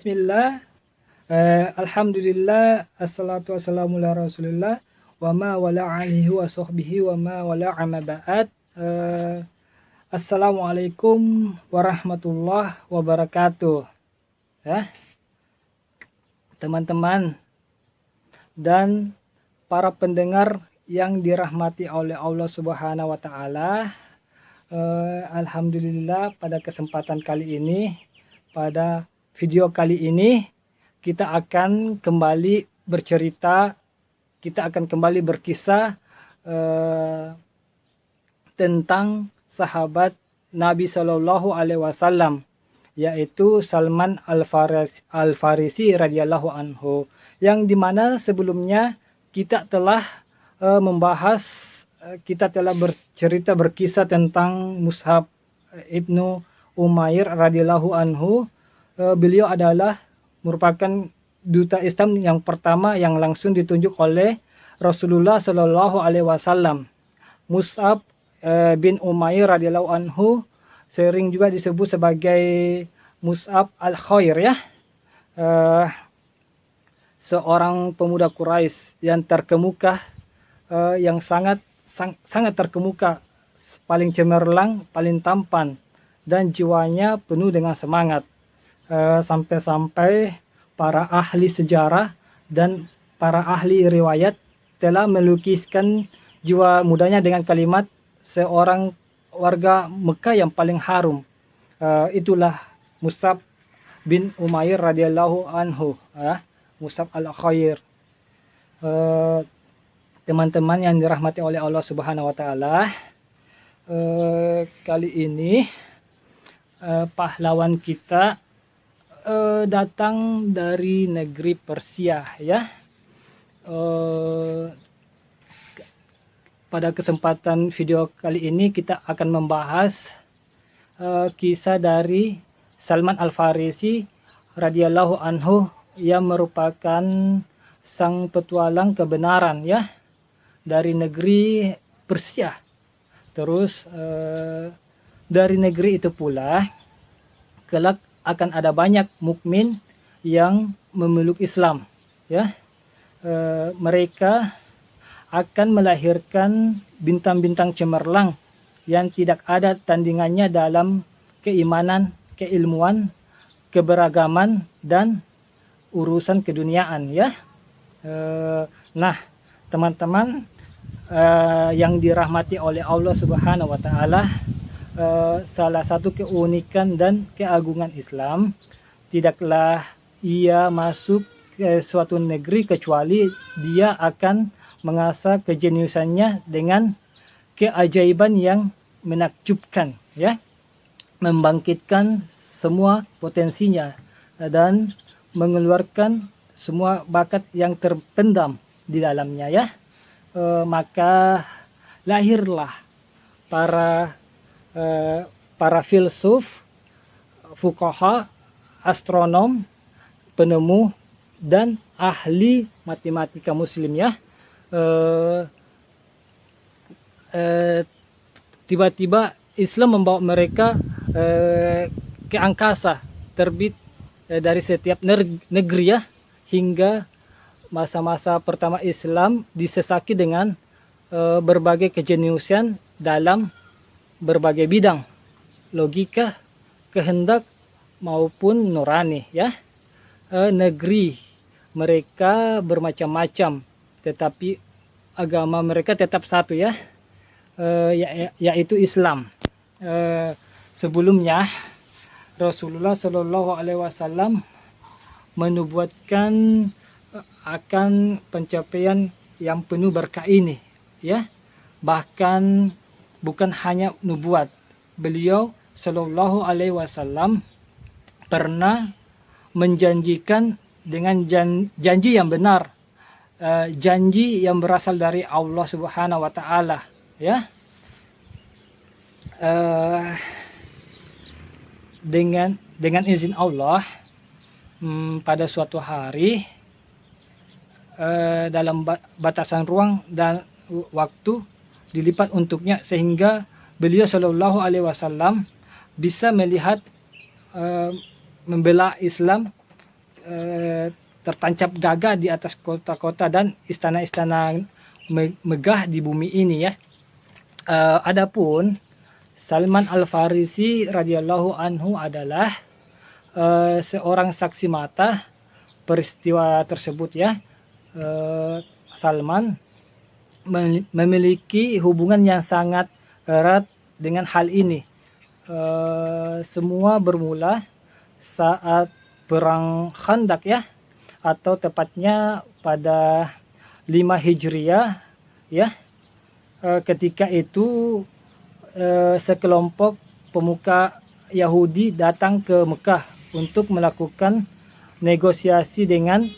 Bismillah, Alhamdulillah, assalatu wassalamu ala rasulillah, wa ma wala alihi wa sahbihi wa ma wala amma ba'd. Assalamualaikum warahmatullahi wabarakatuh. Ya, teman-teman dan para pendengar yang dirahmati oleh Allah Subhanahu wa Ta'ala. Alhamdulillah, pada kesempatan kali ini, pada video kali ini kita akan kembali bercerita, kita akan kembali berkisah tentang sahabat Nabi Shallallahu Alaihi Wasallam, yaitu Salman Al-Farisi radhiyallahu anhu, yang dimana sebelumnya kita telah kita telah bercerita berkisah tentang Mus'ab Ibnu Umair radhiyallahu anhu. Beliau adalah merupakan duta Islam yang pertama yang langsung ditunjuk oleh Rasulullah Shallallahu Alaihi Wasallam. Mus'ab bin Umair radhiyallahu anhu sering juga disebut sebagai Mus'ab al-Khair, ya, seorang pemuda Quraisy yang terkemuka, yang sangat terkemuka, paling cemerlang, paling tampan, dan jiwanya penuh dengan semangat. Sampai-sampai para ahli sejarah dan para ahli riwayat telah melukiskan jiwa mudanya dengan kalimat seorang warga Mekah yang paling harum. Itulah Mus'ab bin Umair radhiyallahu anhu, Mus'ab al-Khair. Teman-teman yang dirahmati oleh Allah Subhanahu wa Ta'ala, kali ini pahlawan kita datang dari negeri Persia, ya. Pada kesempatan video kali ini kita akan membahas kisah dari Salman Al-Farisi radhiyallahu anhu, yang merupakan sang petualang kebenaran, ya, dari negeri Persia. Terus dari negeri itu pula kelak akan ada banyak mukmin yang memeluk Islam, ya. Mereka akan melahirkan bintang-bintang cemerlang yang tidak ada tandingannya dalam keimanan, keilmuan, keberagaman, dan urusan keduniaan, ya. Nah, teman-teman yang dirahmati oleh Allah Subhanahu wa Ta'ala, salah satu keunikan dan keagungan Islam, tidaklah ia masuk ke suatu negeri kecuali dia akan mengasah kejeniusannya dengan keajaiban yang menakjubkan, ya, membangkitkan semua potensinya dan mengeluarkan semua bakat yang terpendam di dalamnya, ya. Maka lahirlah para filsuf, fuqaha, astronom, penemu, dan ahli matematika muslim, ya. Tiba-tiba Islam membawa mereka ke angkasa, terbit dari setiap negeri, ya, hingga masa-masa pertama Islam disesaki dengan berbagai kejeniusan dalam berbagai bidang, logika, kehendak, maupun nurani, ya. Negeri mereka bermacam-macam, tetapi agama mereka tetap satu, ya, yaitu Islam. Sebelumnya Rasulullah Shallallahu Alaihi Wasallam menubuatkan akan pencapaian yang penuh berkah ini, ya. Bahkan bukan hanya nubuat, beliau Shallallahu Alaihi Wasallam pernah menjanjikan dengan janji yang benar, janji yang berasal dari Allah Subhanahu wa Ta'ala, ya. Dengan izin Allah, pada suatu hari, dalam batasan ruang dan waktu dilipat untuknya, sehingga beliau Shallallahu Alaihi Wasallam bisa melihat membela Islam tertancap gagah di atas kota-kota dan istana-istana megah di bumi ini ya. Adapun Salman Al-Farisi radhiyallahu anhu adalah seorang saksi mata peristiwa tersebut ya. Salman memiliki hubungan yang sangat erat dengan hal ini. Semua bermula saat perang Khandaq ya, atau tepatnya pada 5 Hijriah ya. Ketika itu sekelompok pemuka Yahudi datang ke Mekah untuk melakukan negosiasi dengan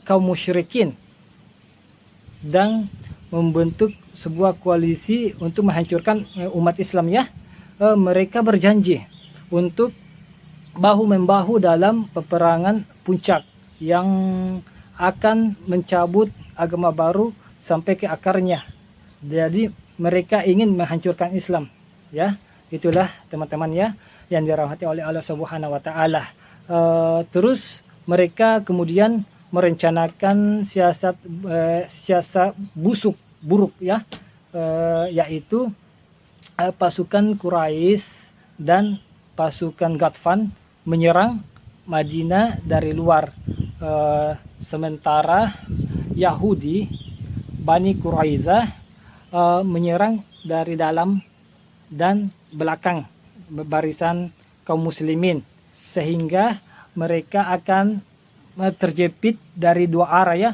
kaum musyrikin dan membentuk sebuah koalisi untuk menghancurkan umat Islam ya. Mereka berjanji untuk bahu-membahu dalam peperangan puncak yang akan mencabut agama baru sampai ke akarnya. Jadi mereka ingin menghancurkan Islam ya. Itulah teman-teman ya yang dirahmati oleh Allah Subhanahu wa taala. Terus mereka kemudian merencanakan siasat buruk ya, yaitu pasukan Quraisy dan pasukan Ghatfan menyerang Madinah dari luar, sementara Yahudi Bani Quraisyah menyerang dari dalam dan belakang barisan kaum muslimin, sehingga mereka akan terjepit dari dua arah ya,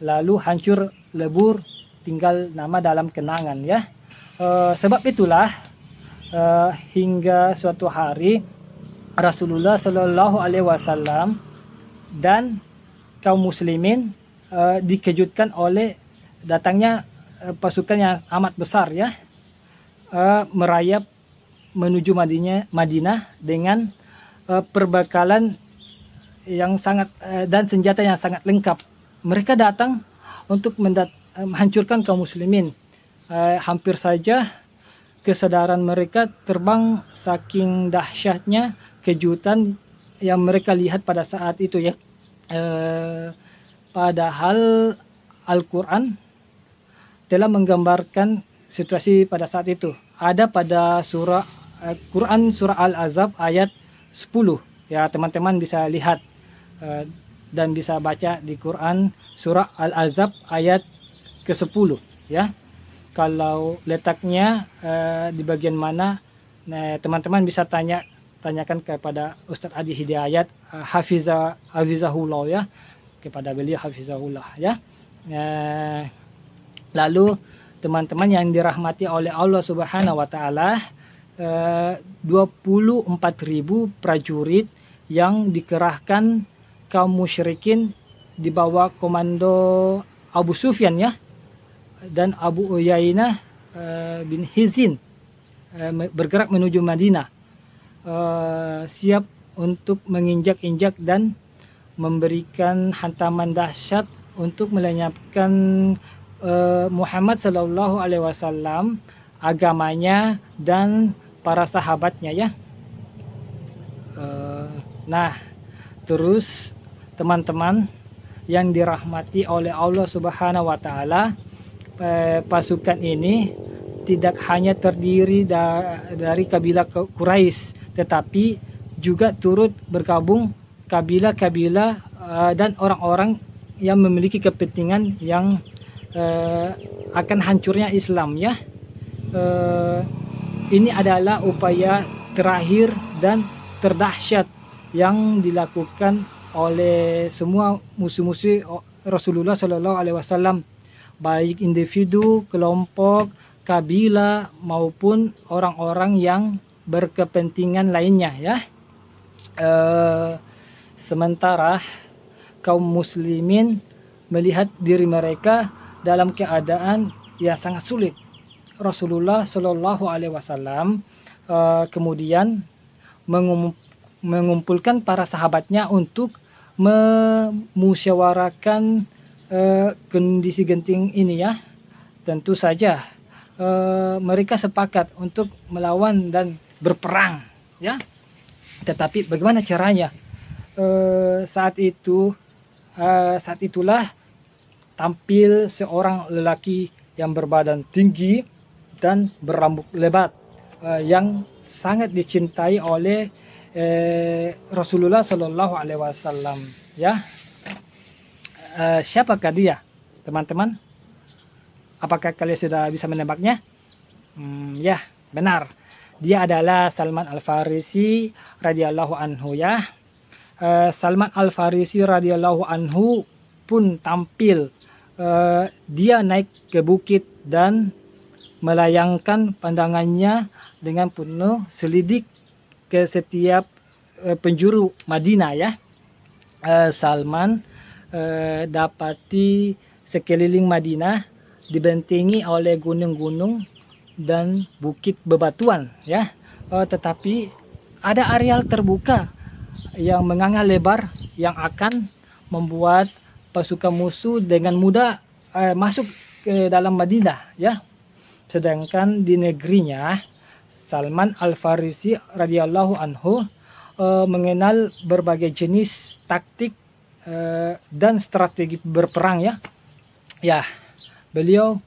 lalu hancur lebur, tinggal nama dalam kenangan ya. Sebab itulah hingga suatu hari Rasulullah Shallallahu Alaihi Wasallam dan kaum muslimin dikejutkan oleh datangnya pasukan yang amat besar ya, merayap menuju Madinah dengan perbekalan yang sangat dan senjata yang sangat lengkap. Mereka datang untuk menghancurkan kaum muslimin. Hampir saja kesadaran mereka terbang saking dahsyatnya kejutan yang mereka lihat pada saat itu ya. Padahal Al-Quran telah menggambarkan situasi pada saat itu. Ada pada surah Quran surah Al-Ahzab ayat 10 ya, teman-teman bisa lihat dan bisa baca di Quran surah Al-Ahzab ayat ke-10 ya. Kalau letaknya di bagian mana, teman-teman bisa tanyakan kepada Ustadz Adi Hidayat hafizahullah ya, kepada beliau hafizahullah ya. Lalu teman-teman yang dirahmati oleh Allah Subhanahu wa taala, 24.000 prajurit yang dikerahkan kaum musyrikin di bawah komando Abu Sufyan ya, dan Abu Uyainah bin Hizin bergerak menuju Madinah, siap untuk menginjak-injak dan memberikan hantaman dahsyat untuk melenyapkan Muhammad Sallallahu Alaihi Wasallam, agamanya dan para sahabatnya ya. Nah, terus teman-teman yang dirahmati oleh Allah Subhanahu wa taala, pasukan ini tidak hanya terdiri dari kabilah Quraisy, tetapi juga turut bergabung kabilah-kabilah dan orang-orang yang memiliki kepentingan yang akan hancurnya Islam ya. Ini adalah upaya terakhir dan terdahsyat yang dilakukan oleh semua musuh-musuh Rasulullah Shallallahu Alaihi Wasallam, baik individu, kelompok, kabilah maupun orang-orang yang berkepentingan lainnya ya. Sementara kaum muslimin melihat diri mereka dalam keadaan yang sangat sulit. Rasulullah Shallallahu Alaihi Wasallam kemudian mengumpulkan para sahabatnya untuk memusyawarakan kondisi genting ini ya. Tentu saja mereka sepakat untuk melawan dan berperang ya. Tetapi bagaimana caranya? saat itulah tampil seorang lelaki yang berbadan tinggi dan berambut lebat, yang sangat dicintai oleh Rasulullah Shallallahu Alaihi Wasallam. Ya, siapakah dia, teman-teman? Apakah kalian sudah bisa menebaknya? Ya, benar. Dia adalah Salman Al-Farisi radhiyallahu anhu, ya. Salman Al-Farisi radhiyallahu anhu pun tampil. Dia naik ke bukit dan melayangkan pandangannya dengan penuh selidik ke setiap penjuru Madinah, ya. Salman dapati sekeliling Madinah dibentengi oleh gunung-gunung dan bukit bebatuan, ya. Tetapi ada areal terbuka yang menganga lebar yang akan membuat pasukan musuh dengan mudah masuk ke dalam Madinah, ya. Sedangkan di negerinya, Salman Al-Farisi radhiyallahu anhu mengenal berbagai jenis taktik dan strategi berperang, ya. Ya, beliau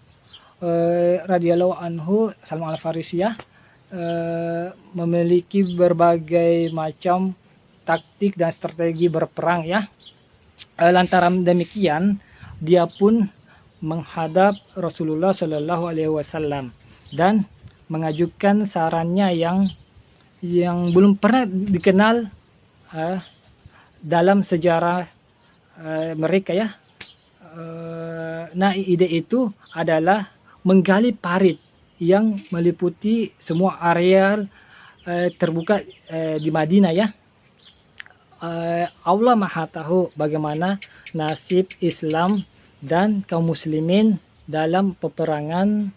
radhiyallahu anhu, Salman Al-Farisi, ya, memiliki berbagai macam taktik dan strategi berperang, ya. Lantaran demikian, dia pun menghadap Rasulullah Shallallahu Alaihi Wasallam dan mengajukan sarannya yang belum pernah dikenal dalam sejarah mereka, ya. Nah, ide itu adalah menggali parit yang meliputi semua areal terbuka di Madinah, ya. Allah Maha tahu bagaimana nasib Islam dan kaum muslimin dalam peperangan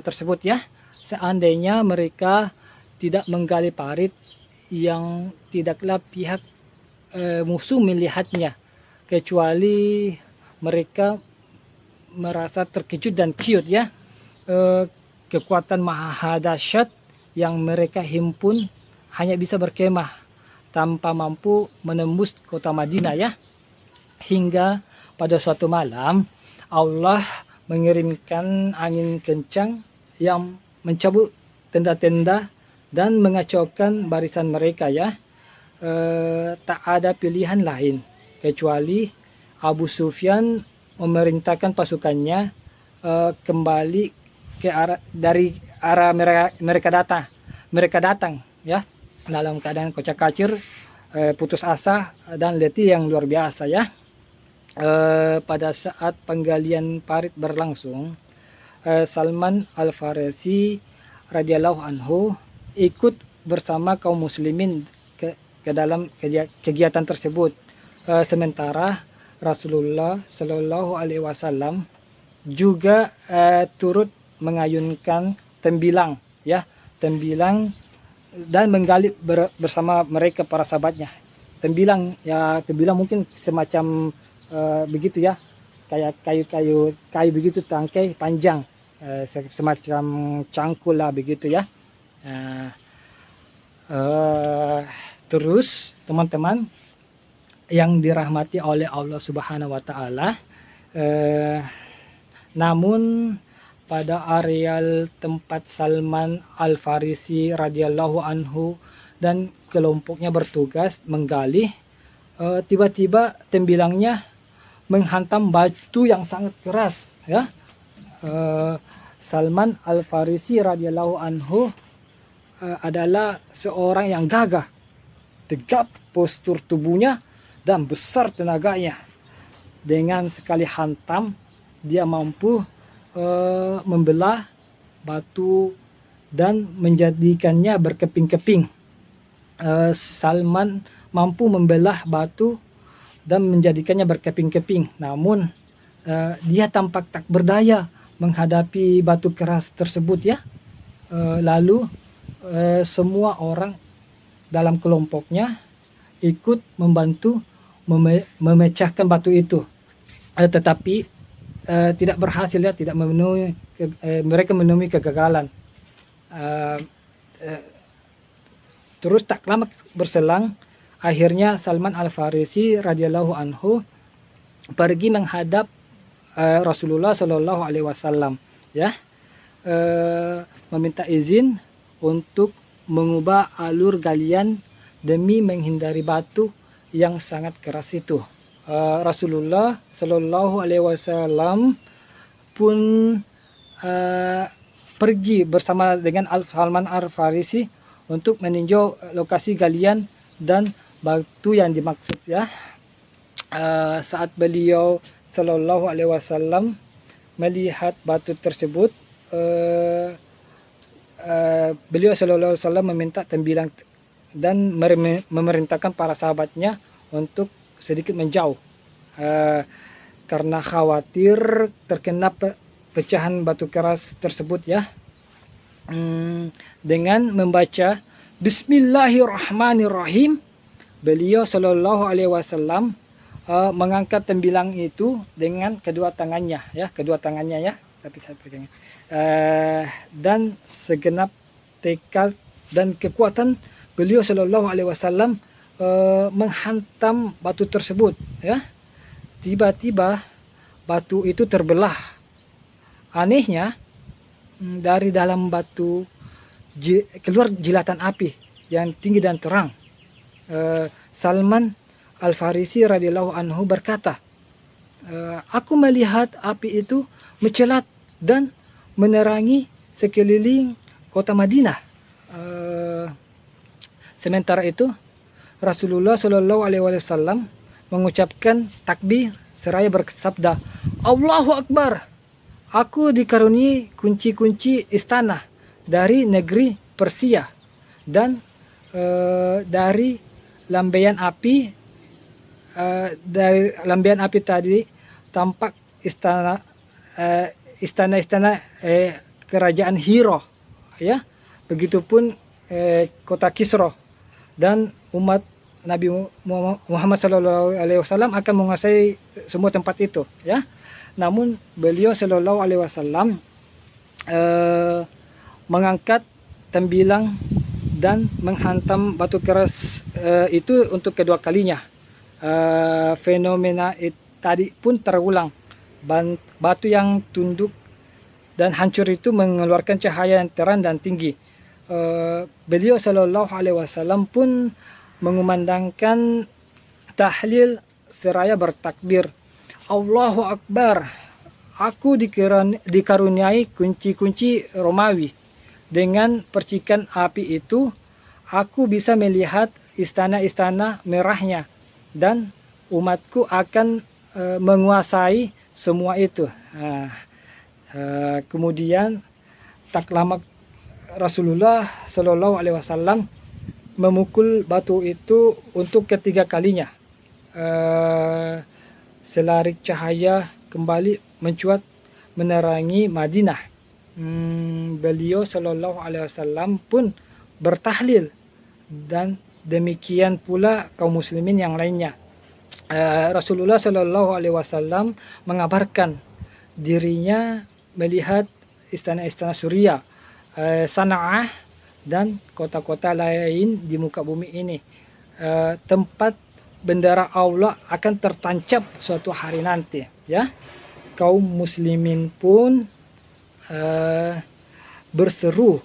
tersebut, ya. Seandainya mereka tidak menggali parit yang tidaklah pihak musuh melihatnya, kecuali mereka merasa terkejut dan ciut, ya. Kekuatan maha dahsyat yang mereka himpun hanya bisa berkemah tanpa mampu menembus kota Madinah, ya. Hingga pada suatu malam Allah mengirimkan angin kencang yang mencabut tenda-tenda dan mengacaukan barisan mereka, ya. Tak ada pilihan lain kecuali Abu Sufyan memerintahkan pasukannya kembali ke dari arah mereka datang, ya, dalam keadaan kocak-kacir, putus asa dan letih yang luar biasa, ya. Pada saat penggalian parit berlangsung, Salman Al-Farisi radhiyallahu anhu ikut bersama kaum muslimin ke dalam kegiatan tersebut, sementara Rasulullah Shallallahu Alaihi Wasallam juga turut mengayunkan tembilang, ya, tembilang dan menggali bersama mereka para sahabatnya. Tembilang mungkin semacam begitu, ya, kayak kayu begitu, tangkai panjang, semacam cangkul lah begitu, ya. Terus teman-teman yang dirahmati oleh Allah Subhanahu wa taala, namun pada areal tempat Salman Al-Farisi radhiyallahu anhu dan kelompoknya bertugas menggali, tiba-tiba tembilangnya menghantam batu yang sangat keras, ya. Salman Al-Farisi radhiyallahu anhu adalah seorang yang gagah, tegap postur tubuhnya dan besar tenaganya. Dengan sekali hantam dia mampu membelah batu dan menjadikannya berkeping-keping. Salman mampu membelah batu dan menjadikannya berkeping-keping, namun dia tampak tak berdaya menghadapi batu keras tersebut, ya. Lalu semua orang dalam kelompoknya ikut membantu memecahkan batu itu, tetapi tidak berhasil, ya, tidak memenuhi, mereka menemui kegagalan. Terus tak lama berselang Akhirnya Salman Al-Farisi radhiyallahu anhu pergi menghadap Rasulullah Shallallahu Alaihi Wasallam, ya, meminta izin untuk mengubah alur galian demi menghindari batu yang sangat keras itu. Rasulullah Shallallahu Alaihi Wasallam pun pergi bersama dengan Salman Al-Farisi untuk meninjau lokasi galian dan batu yang dimaksud, ya. Saat beliau Shallallahu Alaihi Wasallam melihat batu tersebut, beliau Shallallahu Alaihi Wasallam meminta tembilang dan memerintahkan para sahabatnya untuk sedikit menjauh karena khawatir terkena pecahan batu keras tersebut, ya. Dengan membaca Bismillahirrahmanirrahim, beliau Shallallahu Alaihi Wasallam mengangkat tembilang itu dengan kedua tangannya, ya, tapi saya pegangnya, dan segenap tekad dan kekuatan beliau Shallallahu Alaihi Wasallam menghantam batu tersebut, ya. Tiba-tiba batu itu terbelah. Anehnya, dari dalam batu keluar jilatan api yang tinggi dan terang. Salman Al-Farisi radhiyallahu anhu berkata, aku melihat api itu mencelat dan menerangi sekeliling kota Madinah. Sementara itu Rasulullah Shallallahu Alaihi Wasallam mengucapkan takbir seraya bersabda, Allahu Akbar. Aku dikaruniai kunci-kunci istana dari negeri Persia, dan dari lambaian api tadi tampak istana kerajaan Hiro, ya. Begitupun kota Kisra, dan umat Nabi Muhammad SAW akan menguasai semua tempat itu, ya. Namun beliau Shallallahu Alaihi Wasallam mengangkat tembilang dan menghantam batu keras itu untuk kedua kalinya. Fenomena tadi pun terulang. Batu yang tunduk dan hancur itu mengeluarkan cahaya yang terang dan tinggi. Beliau Shallallahu Alaihi Wasallam pun mengumandangkan tahlil seraya bertakbir, Allahu Akbar. Aku dikaruniai kunci-kunci Romawi. Dengan percikan api itu, aku bisa melihat istana-istana merahnya, dan umatku akan menguasai semua itu. Kemudian tak lama Rasulullah Shallallahu Alaihi Wasallam memukul batu itu untuk ketiga kalinya. Selarik cahaya kembali mencuat menerangi Madinah. Beliau Shallallahu Alaihi Wasallam pun bertahlil, dan demikian pula kaum muslimin yang lainnya. Rasulullah Shallallahu Alaihi Wasallam mengabarkan dirinya melihat istana-istana Suriah, Sana'ah, dan kota-kota lain di muka bumi ini. Tempat bendera Allah akan tertancap suatu hari nanti, ya. Kaum muslimin pun berseru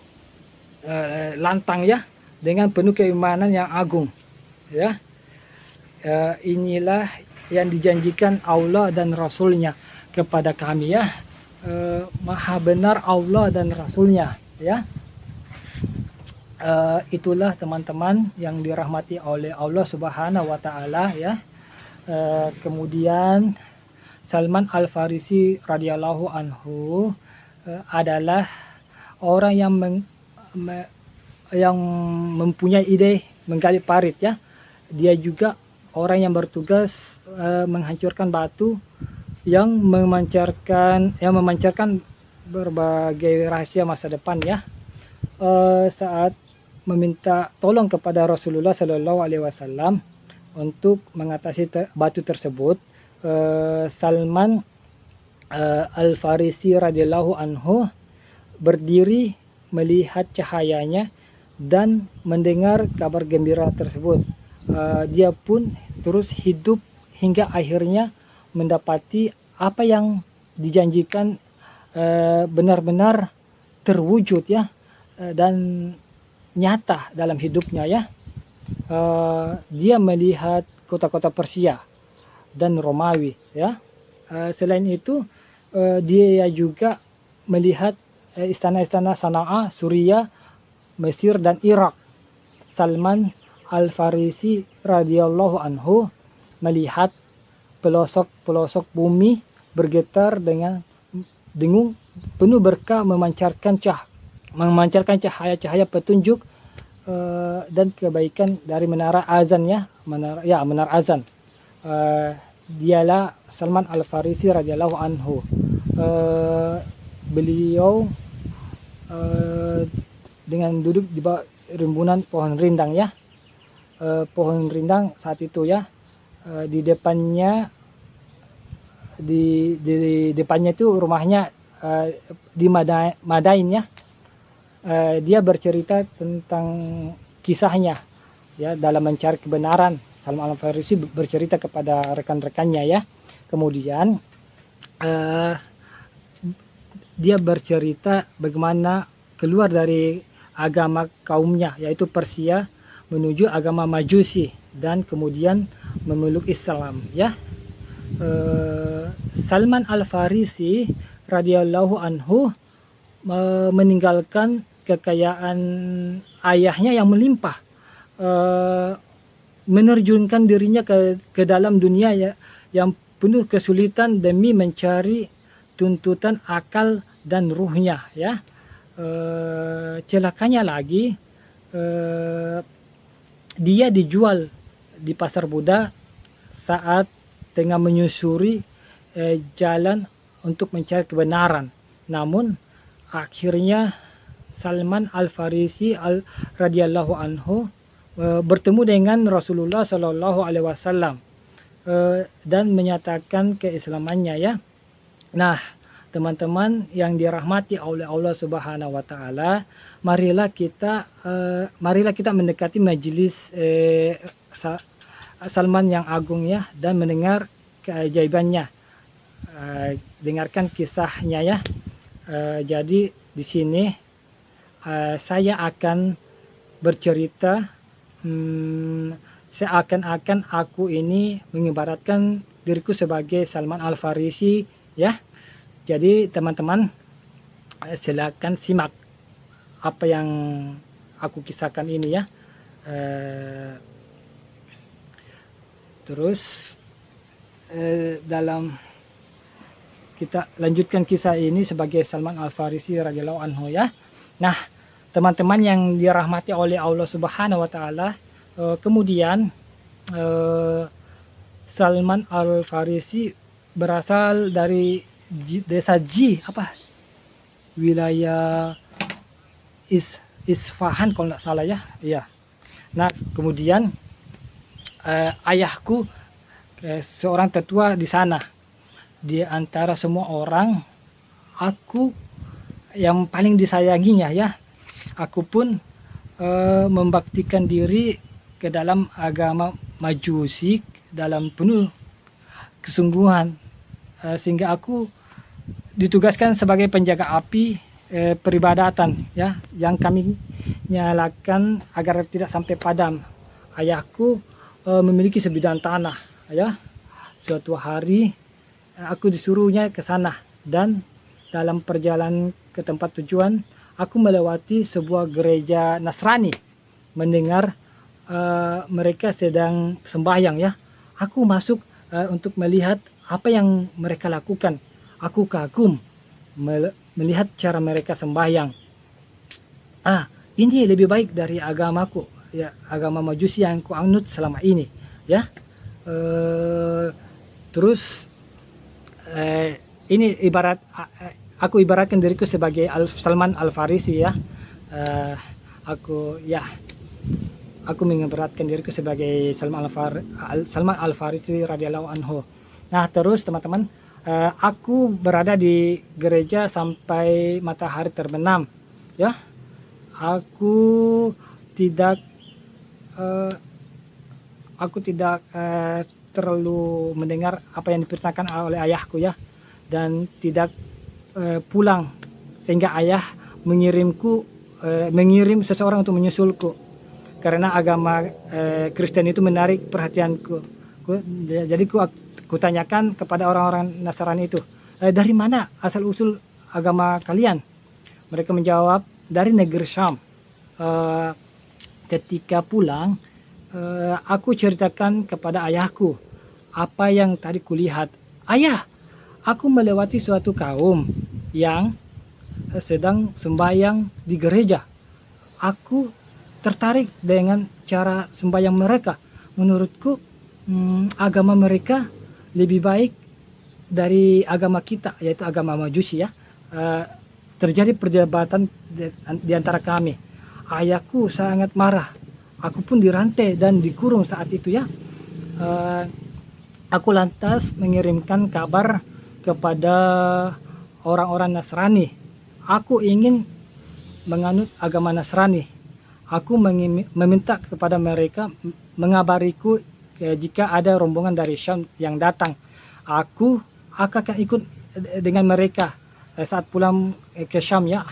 lantang, ya, dengan penuh keimanan yang agung, ya. Inilah yang dijanjikan Allah dan Rasulnya kepada kami, ya. Maha benar Allah dan Rasulnya, ya. Itulah teman-teman yang dirahmati oleh Allah Subhanahu wa Ta'ala, ya. Kemudian Salman Al-Farisi radhiyallahu anhu adalah orang yang mempunyai ide menggali parit, ya. Dia juga orang yang bertugas menghancurkan batu yang memancarkan berbagai rahasia masa depan, ya. Saat meminta tolong kepada Rasulullah Shallallahu Alaihi Wasallam untuk mengatasi batu tersebut, Salman Al-Farisi radhiyallahu anhu berdiri melihat cahayanya dan mendengar kabar gembira tersebut. dia pun terus hidup hingga akhirnya mendapati apa yang dijanjikan benar-benar terwujud ya, dan nyata dalam hidupnya ya. Dia melihat kota-kota Persia dan Romawi ya. Selain itu dia juga melihat istana-istana Sana'a, Suriah, Mesir dan Irak. Salman Al-Farisi radhiyallahu anhu melihat pelosok-pelosok bumi bergetar dengan dengung penuh berkah, memancarkan cahaya-cahaya petunjuk dan kebaikan dari menara azan ya, menara azan. Dialah Salman Al-Farisi radhiyallahu anhu. Beliau dengan duduk di bawah rimbunan pohon rindang ya. Pohon rindang saat itu ya, di depannya itu rumahnya di Madain ya. Dia bercerita tentang kisahnya ya dalam mencari kebenaran. Salman Al-Farisi bercerita kepada rekan-rekannya ya. Kemudian dia bercerita bagaimana keluar dari agama kaumnya yaitu Persia menuju agama Majusi dan kemudian memeluk Islam ya. Salman Al-Farisi radhiyallahu anhu meninggalkan kekayaan ayahnya yang melimpah, menerjunkan dirinya ke dalam dunia ya, yang penuh kesulitan demi mencari tuntutan akal dan ruhnya ya. Celakanya lagi dia dijual di pasar Buddha saat tengah menyusuri jalan untuk mencari kebenaran. Namun akhirnya Salman Al-Farisi radhiyallahu anhu bertemu dengan Rasulullah Shallallahu Alaihi Wasallam dan menyatakan keislamannya ya. Nah, teman-teman yang dirahmati oleh Allah Subhanahu Wa Taala, marilah kita mendekati majelis Salman yang agung ya dan mendengar keajaibannya. Dengarkan kisahnya ya. Jadi di sini saya akan bercerita seakan-akan aku ini mengibaratkan diriku sebagai Salman Al-Farisi ya. Jadi teman-teman silakan simak apa yang aku kisahkan ini ya. Terus dalam kita lanjutkan kisah ini sebagai Salman Al-Farisi radhiyallahu anhu ya. Nah, teman-teman yang dirahmati oleh Allah Subhanahu Wa Taala, kemudian Salman Al-Farisi berasal dari desa wilayah Isfahan kalau nggak salah ya. Iya. Nah, kemudian ayahku seorang tetua di sana. Di antara semua orang, aku yang paling disayanginya ya. Aku pun membaktikan diri ke dalam agama Majusi dalam penuh kesungguhan, sehingga aku ditugaskan sebagai penjaga api peribadatan ya, yang kami nyalakan agar tidak sampai padam. Ayahku memiliki sebidang tanah ya. Suatu hari aku disuruhnya ke sana, dan dalam perjalanan ke tempat tujuan aku melewati sebuah gereja Nasrani, mendengar mereka sedang sembahyang ya. Aku masuk untuk melihat apa yang mereka lakukan. Aku kagum melihat cara mereka sembahyang. Ini lebih baik dari agamaku ya, agama Majusi yang kuanut selama ini ya. Terus ini aku ibaratkan diriku sebagai Salman Al-Farisi ya. Aku mengibaratkan diriku sebagai Salman Al-Farisi radhiyallahu anhu. Nah, terus teman-teman, aku berada di gereja sampai matahari terbenam ya. Aku tidak aku tidak terlalu mendengar apa yang diperintahkan oleh ayahku ya, dan tidak pulang, sehingga ayah mengirim seseorang untuk menyusulku, karena agama Kristen itu menarik perhatianku. Jadi ku tanyakan kepada orang-orang Nasrani itu, dari mana asal usul agama kalian? Mereka menjawab, dari negeri Syam. Ketika pulang, aku ceritakan kepada ayahku apa yang tadi kulihat. Ayah, aku melewati suatu kaum yang sedang sembahyang di gereja. Aku tertarik dengan cara sembahyang mereka. Menurutku agama mereka lebih baik dari agama kita, yaitu agama Majusi ya. Terjadi perdebatan di antara kami. Ayahku sangat marah. Aku pun dirantai dan dikurung saat itu ya. Aku lantas mengirimkan kabar kepada orang-orang Nasrani. Aku ingin menganut agama Nasrani. Aku meminta kepada mereka mengabariku jika ada rombongan dari Syam yang datang. Aku akan ikut dengan mereka saat pulang ke Syam ya.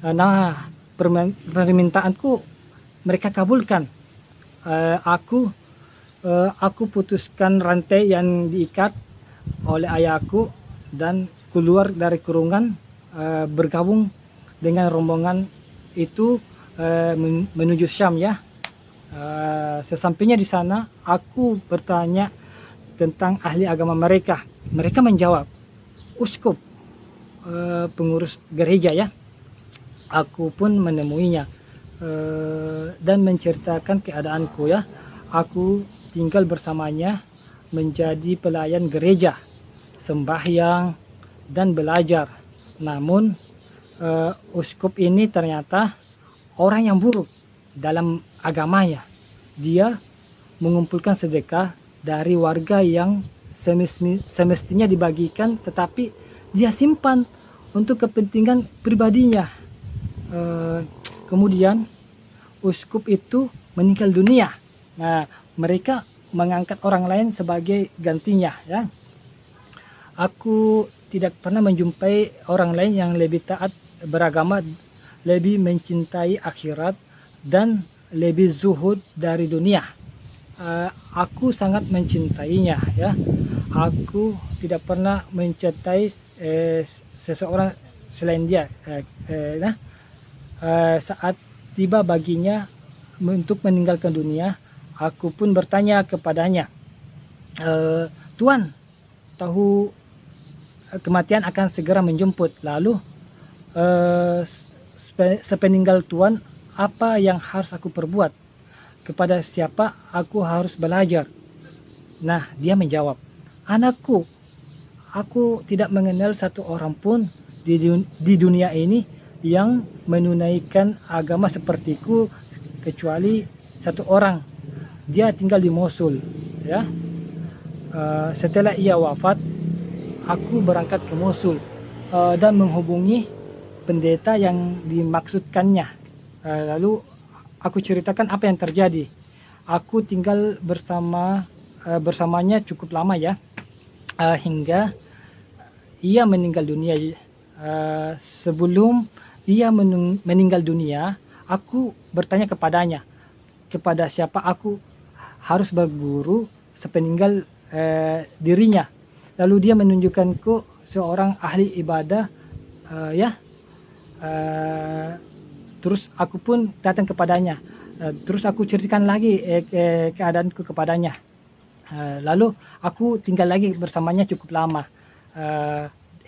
Nah, permintaanku mereka kabulkan. Aku putuskan rantai yang diikat oleh ayahku dan keluar dari kurungan, bergabung dengan rombongan itu menuju Syam ya. Sesampainya di sana, aku bertanya tentang ahli agama mereka. Mereka menjawab, uskup, pengurus gereja ya. Aku pun menemuinya dan menceritakan keadaanku ya. Aku tinggal bersamanya, menjadi pelayan gereja, sembahyang dan belajar. Namun uskup ini ternyata orang yang buruk dalam agamanya. Dia mengumpulkan sedekah dari warga yang semestinya dibagikan, tetapi dia simpan untuk kepentingan pribadinya. Kemudian uskup itu meninggal dunia. Nah, mereka mengangkat orang lain sebagai gantinya ya. Aku tidak pernah menjumpai orang lain yang lebih taat beragama, lebih mencintai akhirat, dan lebih zuhud dari dunia. Aku sangat mencintainya ya. Aku tidak pernah mencintai seseorang selain dia. Saat tiba baginya untuk meninggalkan dunia, aku pun bertanya kepadanya, Tuan, tahu kematian akan segera menjemput. Lalu sepeninggal Tuan, apa yang harus aku perbuat? Kepada siapa aku harus belajar? Nah, dia menjawab, anakku, aku tidak mengenal satu orang pun di dunia ini yang menunaikan agama sepertiku, kecuali satu orang. Dia tinggal di Mosul ya. Setelah ia wafat, aku berangkat ke Mosul dan menghubungi pendeta yang dimaksudkannya. Lalu aku ceritakan apa yang terjadi. Aku tinggal bersamanya cukup lama ya, hingga ia meninggal dunia. Sebelum ia meninggal dunia, aku bertanya kepadanya, kepada siapa aku harus berguru sepeninggal dirinya. Lalu dia menunjukkanku seorang ahli ibadah ya. Terus aku pun datang kepadanya. Terus aku ceritakan lagi keadaanku kepadanya. Lalu aku tinggal lagi bersamanya cukup lama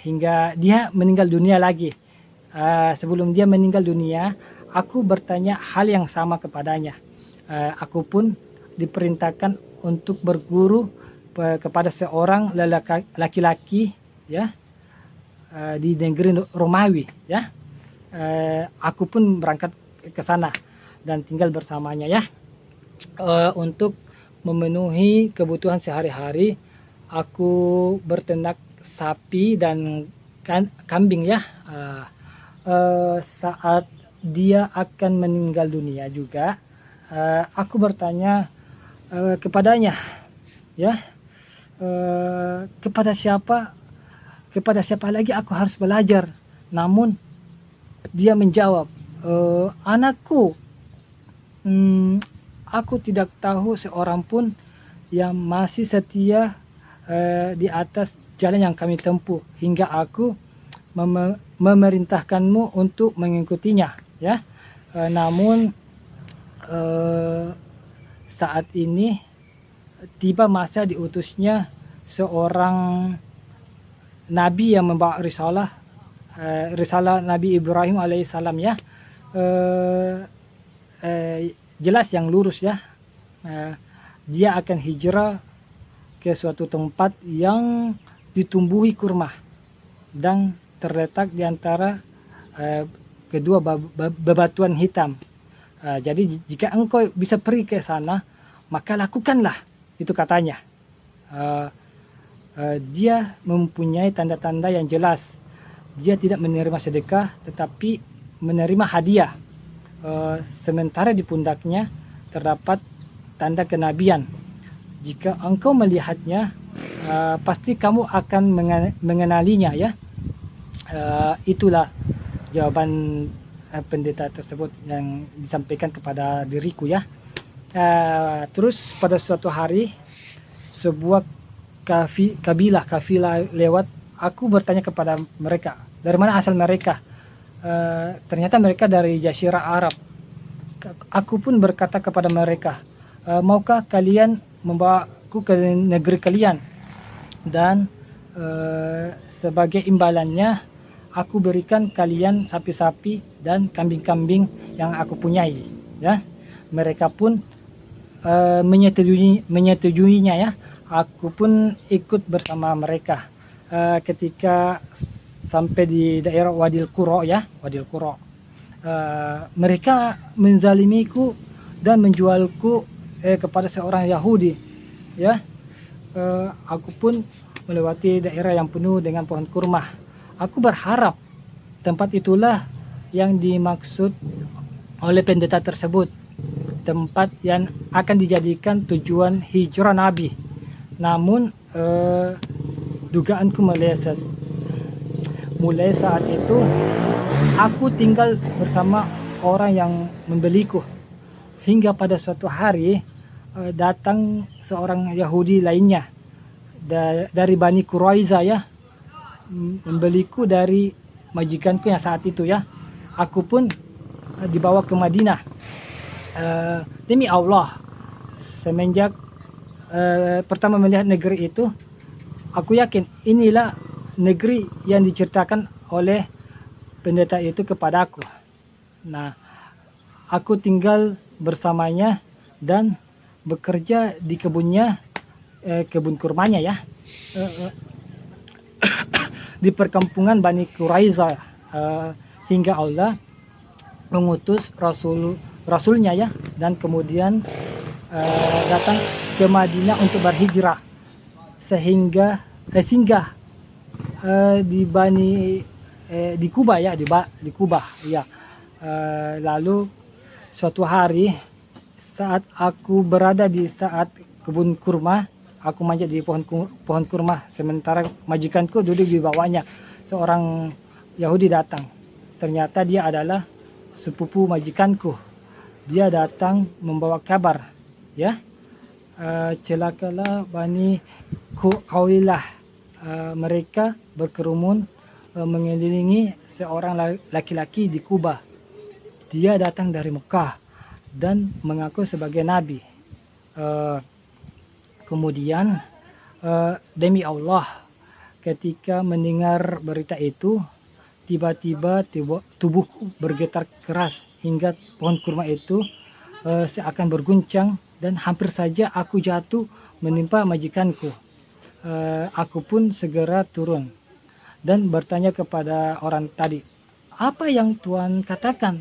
hingga dia meninggal dunia lagi. Sebelum dia meninggal dunia, aku bertanya hal yang sama kepadanya. Aku pun diperintahkan untuk berguru kepada seorang laki-laki ya, di negeri Romawi ya. Aku pun berangkat ke sana dan tinggal bersamanya ya, untuk memenuhi kebutuhan sehari-hari. Aku berternak sapi dan kambing ya. Saat dia akan meninggal dunia juga, aku bertanya kepadanya, ya. Kepada siapa lagi aku harus belajar? Namun dia menjawab, anakku, aku tidak tahu seorang pun yang masih setia di atas jalan yang kami tempuh hingga aku memerintahkanmu untuk mengikutinya, ya. Namun saat ini tiba masa diutusnya seorang nabi yang membawa risalah Nabi Ibrahim alaihissalam, ya. Jelas yang lurus, ya. Dia akan hijrah ke suatu tempat yang ditumbuhi kurma dan terletak di antara kedua bebatuan hitam. Jadi jika engkau bisa pergi ke sana, maka lakukanlah, itu katanya. Dia mempunyai tanda-tanda yang jelas. Dia tidak menerima sedekah, tetapi menerima hadiah. Sementara di pundaknya terdapat tanda kenabian. Jika engkau melihatnya, pasti kamu akan mengenalinya, ya. Itulah jawaban pendeta tersebut yang disampaikan kepada diriku, ya. Terus pada suatu hari sebuah kafilah lewat. Aku bertanya kepada mereka, dari mana asal mereka? Ternyata mereka dari Jazirah Arab. Aku pun berkata kepada mereka, maukah kalian membawaku ke negeri kalian? Dan sebagai imbalannya aku berikan kalian sapi-sapi dan kambing-kambing yang aku punyai, ya. Mereka pun menyetujuinya, ya. Aku pun ikut bersama mereka. Ketika sampai di daerah Wadil Qura, ya, Wadil Qura, mereka menzalimiku dan menjualku kepada seorang Yahudi, ya. Aku pun melewati daerah yang penuh dengan pohon kurma. Aku berharap tempat itulah yang dimaksud oleh pendeta tersebut, tempat yang akan dijadikan tujuan hijrah Nabi. Namun dugaanku meleset. Mulai saat itu aku tinggal bersama orang yang membeliku, hingga pada suatu hari datang seorang Yahudi lainnya dari Bani Quraiza, ya, membeliku dari majikanku yang saat itu, ya. Aku pun dibawa ke Madinah. Demi Allah, semenjak pertama melihat negeri itu, aku yakin inilah negeri yang diceritakan oleh pendeta itu kepadaku. Nah, aku tinggal bersamanya dan bekerja di kebunnya, kebun kurmanya, ya, di perkampungan Bani Quraiza, hingga Allah mengutus rasulnya, ya, dan kemudian datang ke Madinah untuk berhijrah, sehingga singgah di Kuba, ya, di Kuba, ya. Lalu suatu hari saat aku berada di saat kebun kurma, aku manjat di pohon kurma, sementara majikanku duduk di bawahnya. Seorang Yahudi datang. Ternyata dia adalah sepupu majikanku. Dia datang membawa kabar, ya. Celakalah Bani Qawilah. Mereka berkerumun mengelilingi seorang laki-laki di Kuba. Dia datang dari Mekah dan mengaku sebagai nabi. Kemudian demi Allah, ketika mendengar berita itu, tiba-tiba tubuhku bergetar keras hingga pohon kurma itu seakan berguncang dan hampir saja aku jatuh menimpa majikanku. Aku pun segera turun dan bertanya kepada orang tadi, apa yang Tuhan katakan?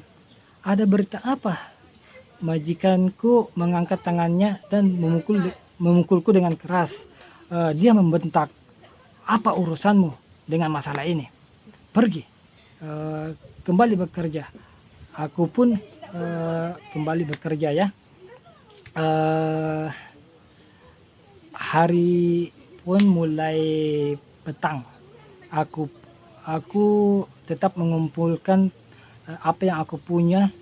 Ada berita apa? Majikanku mengangkat tangannya dan memukulku dengan keras. Dia membentak, apa urusanmu dengan masalah ini? Pergi, kembali bekerja. Aku pun kembali bekerja, ya. hari pun mulai petang. Aku tetap mengumpulkan apa yang aku punya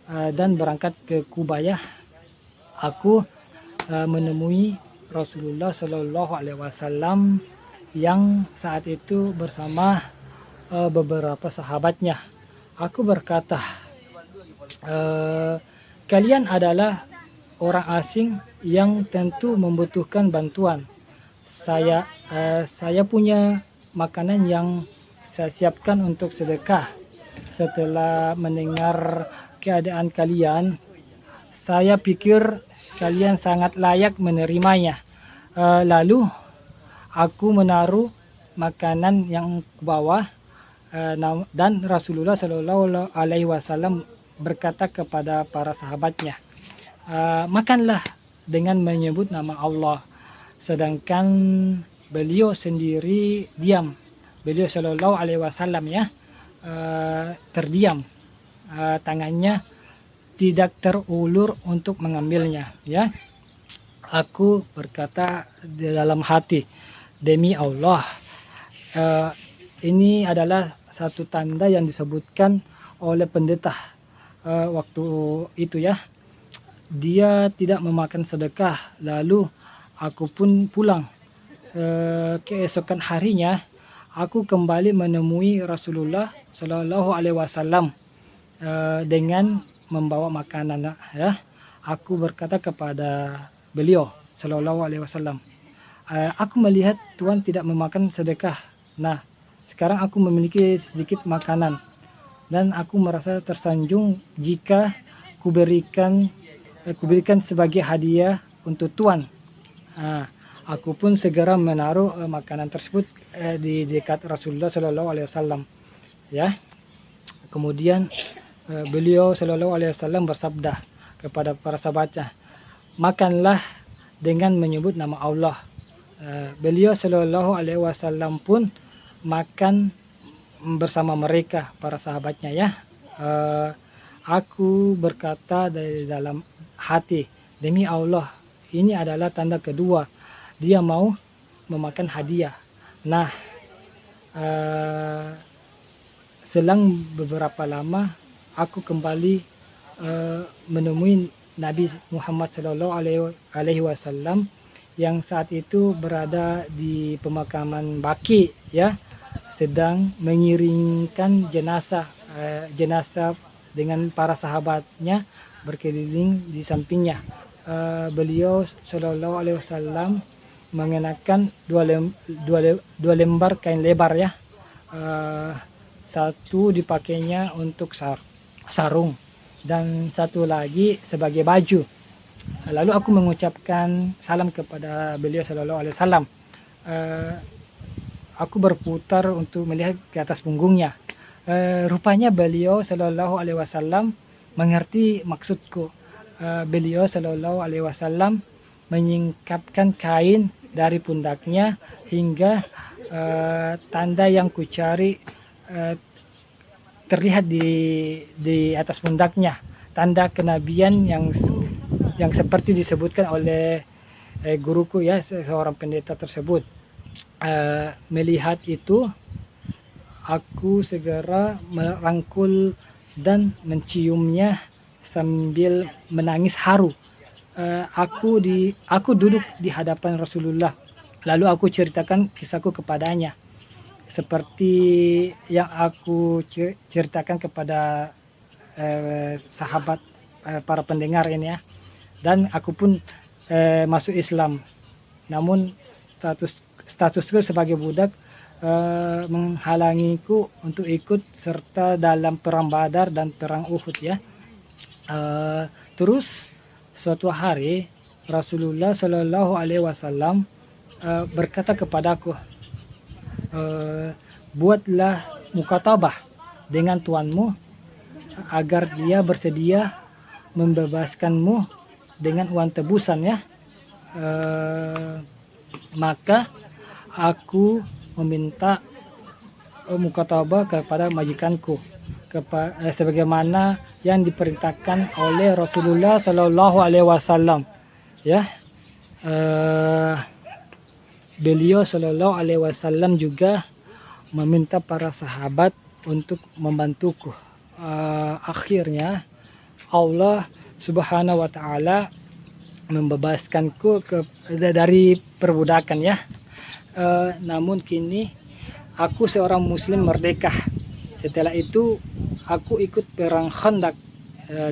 dan berangkat ke Kuba ya. Aku menemui Rasulullah Shallallahu Alaihi Wasallam yang saat itu bersama beberapa sahabatnya. Aku berkata, kalian adalah orang asing yang tentu membutuhkan bantuan. Saya punya makanan yang saya siapkan untuk sedekah. Setelah mendengar keadaan kalian, saya pikir kalian sangat layak menerimanya. Lalu aku menaruh makanan yang ke bawah dan Rasulullah Shallallahu Alaihi Wasallam berkata kepada para sahabatnya, makanlah dengan menyebut nama Allah. Sedangkan beliau sendiri diam. Beliau Shallallahu Alaihi Wasallam ya terdiam. Tangannya tidak terulur untuk mengambilnya ya. Aku berkata di dalam hati, demi Allah, ini adalah satu tanda yang disebutkan oleh pendeta waktu itu ya. Dia tidak memakan sedekah. Lalu aku pun pulang. Keesokan harinya aku kembali menemui Rasulullah Shallallahu Alaihi Wasallam dengan membawa makanan ya. Aku berkata kepada beliau Shallallahu Alaihi Wasallam, aku melihat Tuhan tidak memakan sedekah. Nah, sekarang aku memiliki sedikit makanan dan aku merasa tersanjung jika kuberikan sebagai hadiah untuk Tuhan. Aku pun segera menaruh makanan tersebut di dekat Rasulullah Shallallahu Alaihi Wasallam ya. Kemudian beliau Shallallahu Alaihi Wasallam bersabda kepada para sahabatnya, makanlah dengan menyebut nama Allah. Beliau Shallallahu Alaihi Wasallam pun makan bersama mereka para sahabatnya ya. Aku berkata dari dalam hati, demi Allah, ini adalah tanda kedua dia mau memakan hadiah. Nah, selang beberapa lama aku kembali menemui Nabi Muhammad Shallallahu Alaihi Wasallam yang saat itu berada di pemakaman Baki ya, sedang mengiringkan jenazah dengan para sahabatnya berkeliling di sampingnya. Beliau Shallallahu Alaihi Wasallam mengenakan dua lembar kain lebar ya. Satu dipakainya untuk sarung dan satu lagi sebagai baju. Lalu aku mengucapkan salam kepada beliau Shallallahu Alaihi Wasallam. Aku berputar untuk melihat ke atas punggungnya. Rupanya beliau Shallallahu Alaihi Wasallam mengerti maksudku. Beliau Shallallahu Alaihi Wasallam menyingkapkan kain dari pundaknya hingga tanda yang kucari terlihat di atas pundaknya, tanda kenabian yang seperti disebutkan oleh guruku ya, seorang pendeta tersebut. Melihat itu, aku segera merangkul dan menciumnya sambil menangis haru. Aku duduk di hadapan Rasulullah, lalu aku ceritakan kisahku kepadanya seperti yang aku ceritakan kepada sahabat para pendengar ini ya. Dan aku pun masuk Islam. Namun statusku sebagai budak menghalangiku untuk ikut serta dalam perang Badar dan perang Uhud ya. Terus suatu hari Rasulullah Shallallahu Alaihi Wasallam berkata kepadaku, buatlah mukatabah dengan tuanmu agar dia bersedia membebaskanmu dengan uang tebusan ya. Maka aku meminta mukatabah kepada majikanku sebagaimana yang diperintahkan oleh Rasulullah Shallallahu Alaihi Wasallam ya. beliau Shallallahu Alaihi Wasallam juga meminta para sahabat untuk membantuku. Akhirnya Allah Subhanahu wa Ta'ala membebaskanku dari perbudakan ya. Namun kini aku seorang muslim merdeka. Setelah itu aku ikut perang Khandaq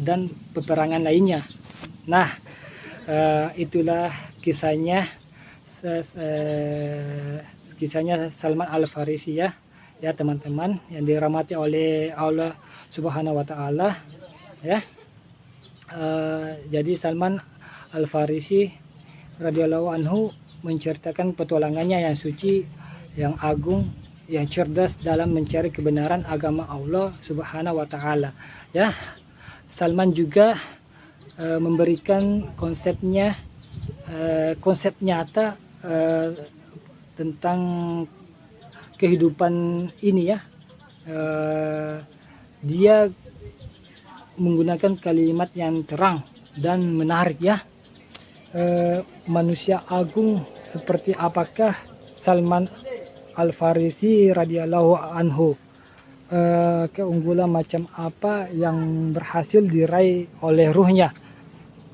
dan peperangan lainnya. Nah, itulah kisahnya Salman Al-Farisi ya. Ya teman-teman yang dirahmati oleh Allah Subhanahu wa Ta'ala ya. Jadi Salman Al-Farisi radhiyallahu anhu menceritakan petualangannya yang suci, yang agung, yang cerdas dalam mencari kebenaran agama Allah Subhanahu wa Ta'ala ya. Salman juga memberikan konsep nyata tentang kehidupan ini ya. Dia menggunakan kalimat yang terang dan menarik ya. Manusia agung seperti apakah Salman Al-Farisi radhiyallahu anhu? Keunggulan macam apa yang berhasil diraih oleh ruhnya?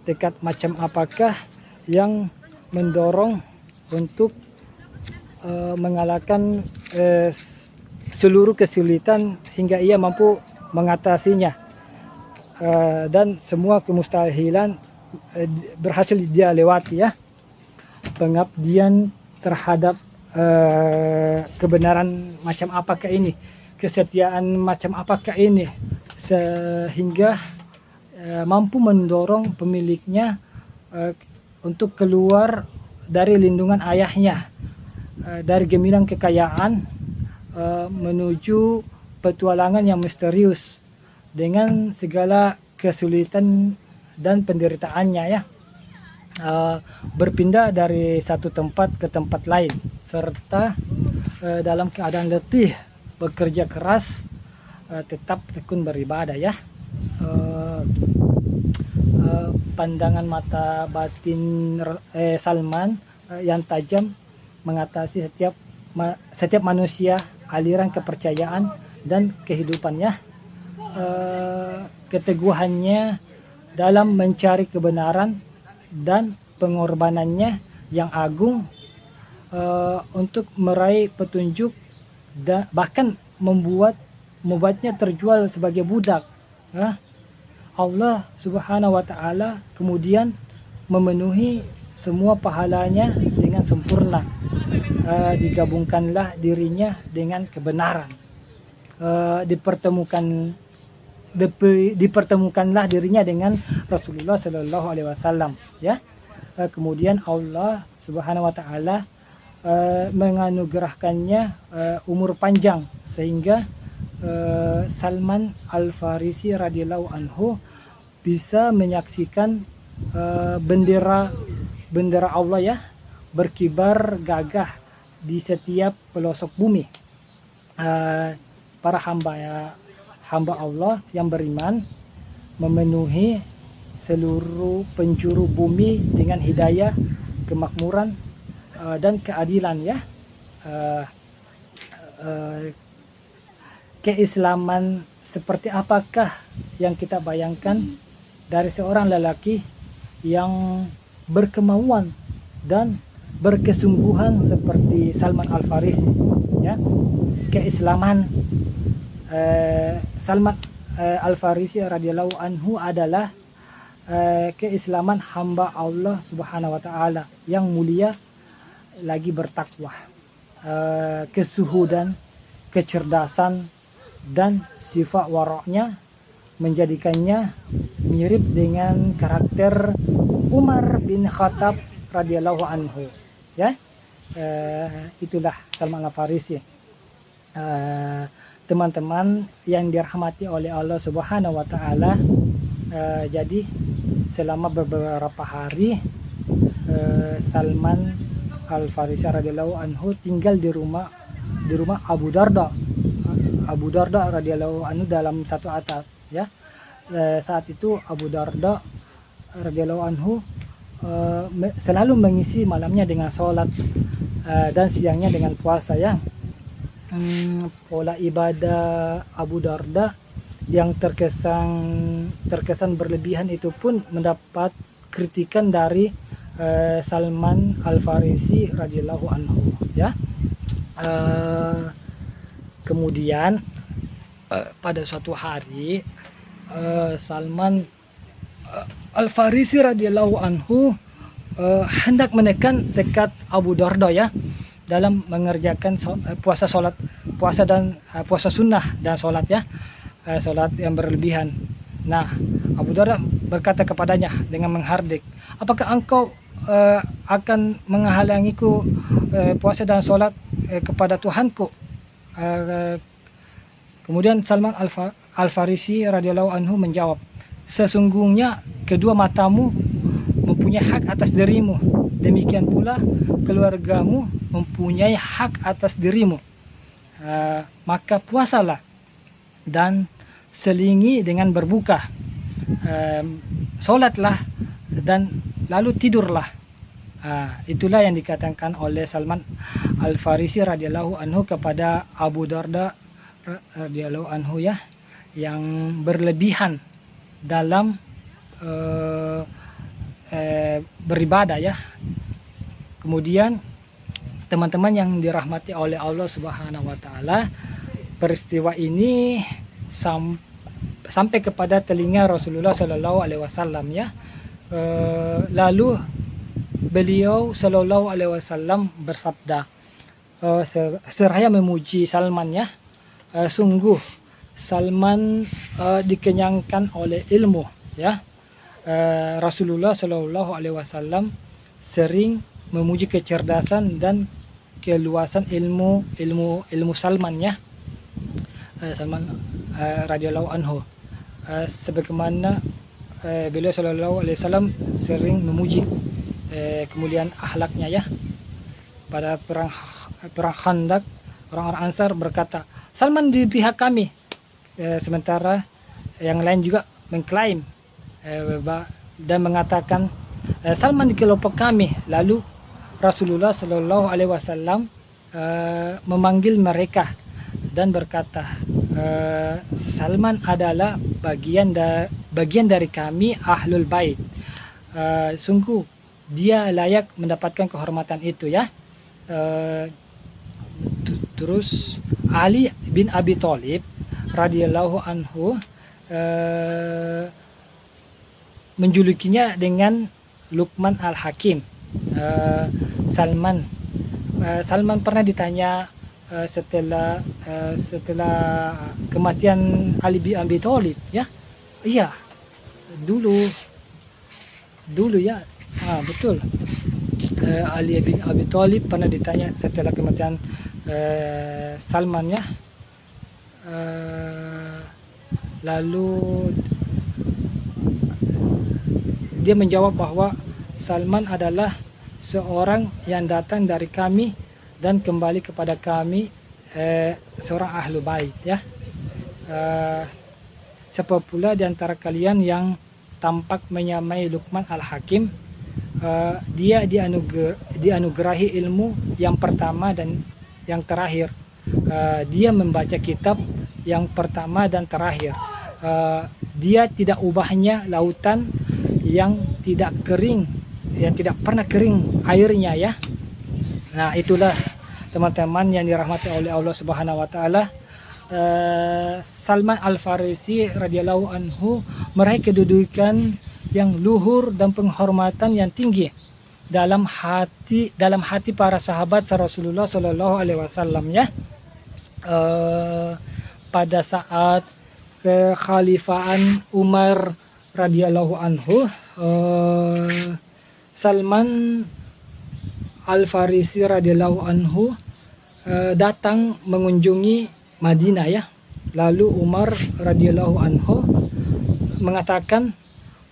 Tekad macam apakah yang mendorong untuk mengalahkan seluruh kesulitan hingga ia mampu mengatasinya, dan semua kemustahilan berhasil dia lewati ya. Pengabdian terhadap kebenaran macam apakah ini, kesetiaan macam apakah ini, sehingga mampu mendorong pemiliknya untuk keluar dari lindungan ayahnya, dari gemilang kekayaan menuju petualangan yang misterius dengan segala kesulitan dan penderitaannya ya. Berpindah dari satu tempat ke tempat lain serta dalam keadaan letih bekerja keras, tetap tekun beribadah ya. Pandangan mata batin Salman yang tajam mengatasi setiap manusia, aliran kepercayaan dan kehidupannya. Keteguhannya dalam mencari kebenaran dan pengorbanannya yang agung untuk meraih petunjuk, dan bahkan membuatnya terjual sebagai budak. Allah Subhanahu wa Ta'ala kemudian memenuhi semua pahalanya dengan sempurna. Digabungkanlah dirinya dengan kebenaran. Dipertemukanlah dirinya dengan Rasulullah Sallallahu Alaihi Wasallam ya. Kemudian Allah Subhanahu wa Ta'ala menganugerahkannya umur panjang sehingga Salman Al-Farisi radhiyallahu anhu bisa menyaksikan bendera Allah ya berkibar gagah di setiap pelosok bumi. Para hamba Allah yang beriman memenuhi seluruh penjuru bumi dengan hidayah, kemakmuran dan keadilan ya. Keislaman seperti apakah yang kita bayangkan dari seorang lelaki yang berkemauan dan berkesungguhan seperti Salman Al-Farisi ya. Keislaman Salman Al-Farisi radhiyallahu anhu adalah keislaman hamba Allah Subhanahu wa Ta'ala yang mulia lagi bertakwa. Kesuhudan, kecerdasan dan sifat waraknya menjadikannya mirip dengan karakter Umar bin Khattab radhiyallahu anhu ya. Itulah Salman Al-Farisi. Teman-teman yang dirahmati oleh Allah Subhanahu wa Ta'ala, jadi selama beberapa hari Salman Al-Farisi radhiyallahu anhu tinggal di rumah Abu Darda radhiyallahu anhu dalam satu atap ya. Saat itu Abu Darda radhiyallahu anhu selalu mengisi malamnya dengan sholat dan siangnya dengan puasa ya. Pola ibadah Abu Darda yang terkesan berlebihan itu pun mendapat kritikan dari Salman Al-Farisi radhiyallahu anhu ya. Kemudian pada suatu hari Salman Al-Farisi radhiyallahu anhu hendak menekan tekad Abu Darda ya dalam mengerjakan puasa sunnah dan sholat ya, sholat yang berlebihan. Nah, Abu Darda berkata kepadanya dengan menghardik, apakah engkau akan menghalangiku puasa dan sholat kepada Tuhanku? Kemudian Salman Al-Farisi radhiyallahu anhu menjawab, sesungguhnya kedua matamu mempunyai hak atas dirimu, demikian pula keluargamu mempunyai hak atas dirimu. Maka puasalah dan selingi dengan berbuka, sholatlah dan lalu tidurlah. Itulah yang dikatakan oleh Salman Al-Farisi radhiyallahu anhu kepada Abu Darda radhiyallahu anhu ya, yang berlebihan dalam beribadah ya. Kemudian teman-teman yang dirahmati oleh Allah Subhanahu wa taala, peristiwa ini sampai kepada telinga Rasulullah Shallallahu alaihi wasallam ya. Lalu beliau Shallallahu alaihi wasallam bersabda, seraya memuji Salman ya, sungguh Salman dikenyangkan oleh ilmu ya. Rasulullah Shallallahu alaihi wasallam sering memuji kecerdasan dan keluasan ilmu Salman ya, Salman radhiyallahu anhu, sebagaimana beliau Shallallahu alaihi wasallam sering memuji kemuliaan akhlaknya ya. Pada perang Khandaq, orang-orang Ansar berkata, Salman di pihak kami, sementara yang lain juga mengklaim dan mengatakan Salman di kelompok kami. Lalu Rasulullah Shallallahu alaihi wasallam memanggil mereka dan berkata, Salman adalah bagian dari kami Ahlul Bait. Sungguh dia layak mendapatkan kehormatan itu ya. Terus Ali bin Abi Thalib radhiyallahu anhu menjulukinya dengan Luqman Al-Hakim. Salman pernah ditanya setelah kematian Ali bin Abi Thalib ya. Iya, dulu ya. Betul. Ali bin Abi Thalib pernah ditanya setelah kematian Salman ya. Lalu dia menjawab bahwa Salman adalah seorang yang datang dari kami dan kembali kepada kami, seorang ahlu bait ya. Siapa pula di antara kalian yang tampak menyamai Luqman Al-Hakim, dia dianugerahi ilmu yang pertama dan yang terakhir. Dia membaca kitab yang pertama dan terakhir. Dia tidak ubahnya lautan yang tidak kering, yang tidak pernah kering airnya ya. Nah, itulah teman-teman yang dirahmati oleh Allah Subhanahu wa taala. Salman Al-Farisi radhiyallahu anhu meraih kedudukan yang luhur dan penghormatan yang tinggi dalam hati para sahabat Rasulullah Shallallahu alaihi wasallam ya. Pada saat kekhalifahan Umar radhiyallahu anhu, Salman Al-Farisi radhiyallahu anhu datang mengunjungi Madinah ya. Lalu Umar radhiyallahu anhu mengatakan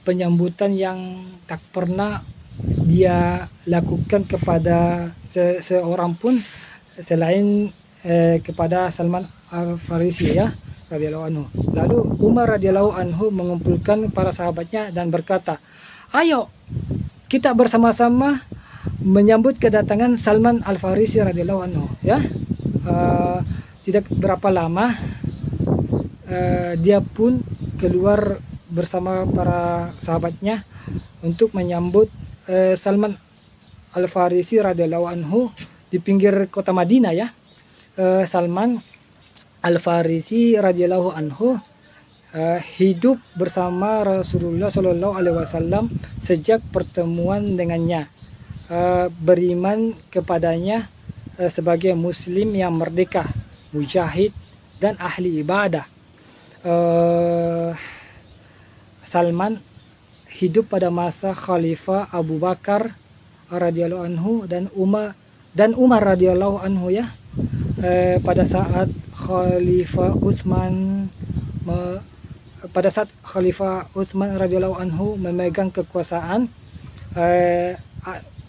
penyambutan yang tak pernah dia lakukan kepada seorang pun selain kepada Salman Al-Farisi ya radhiyallahu anhu. Lalu Umar radhiyallahu anhu mengumpulkan para sahabatnya dan berkata, ayo kita bersama-sama menyambut kedatangan Salman Al-Farisi radhiyallahu anhu, ya. Tidak berapa lama dia pun keluar bersama para sahabatnya untuk menyambut Salman Al-Farisi radhiyallahu anhu di pinggir kota Madinah, ya. Salman Al-Farisi radhiyallahu anhu hidup bersama Rasulullah Shallallahu Alaihi Wasallam sejak pertemuan dengannya, beriman kepadanya sebagai muslim yang merdeka, mujahid dan ahli ibadah. Salman hidup pada masa Khalifah Abu Bakar radhiyallahu anhu dan Umar radhiyallahu anhu, ya. Pada saat Khalifah Utsman radhiyallahu anhu memegang kekuasaan,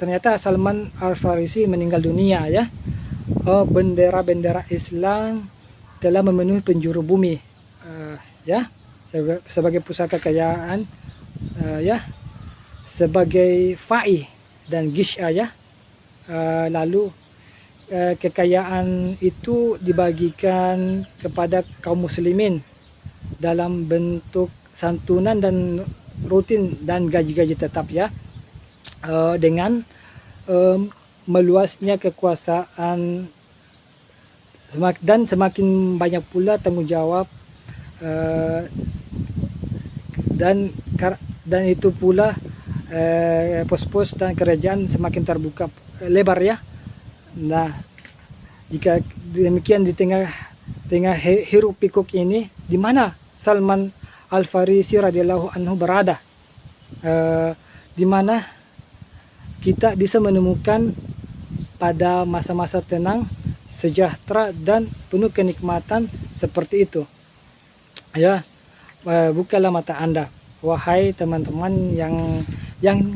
ternyata Salman Al-Farisi meninggal dunia, ya. Bendera-bendera Islam telah memenuhi penjuru bumi, ya, sebagai pusaka kekayaan, ya, sebagai fa'i dan gisya, ya. Lalu kekayaan itu dibagikan kepada kaum muslimin dalam bentuk santunan dan rutin dan gaji-gaji tetap, ya. Dengan meluasnya kekuasaan dan semakin banyak pula tanggung jawab, dan itu pula pos-pos dan kerajaan semakin terbuka lebar, ya. Nah, jika demikian di tengah hiruk pikuk ini, di mana Salman Al-Farisi radhiyallahu anhu berada, di mana kita bisa menemukan pada masa-masa tenang, sejahtera dan penuh kenikmatan seperti itu, ya. Bukalah mata Anda, wahai teman-teman yang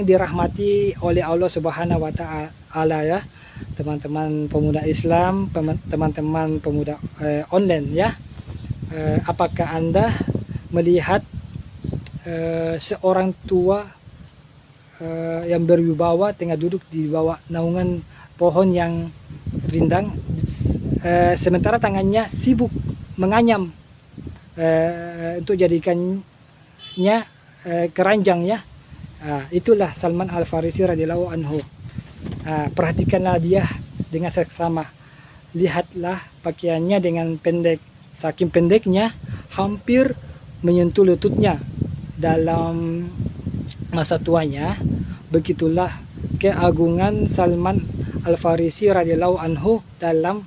dirahmati oleh Allah Subhanahu wa Ta'ala, ya, teman-teman pemuda Islam, teman-teman pemuda online, ya. Apakah Anda melihat seorang tua yang berwibawa tengah duduk di bawah naungan pohon yang rindang, sementara tangannya sibuk menganyam untuk jadikannya keranjang, ya. Itulah Salman Al-Farisi radhiyallahu anhu. Perhatikanlah dia dengan seksama. Lihatlah pakaiannya dengan pendek, saking pendeknya hampir menyentuh lututnya dalam masa tuanya. Begitulah keagungan Salman Al-Farisi radhiyallahu anhu dalam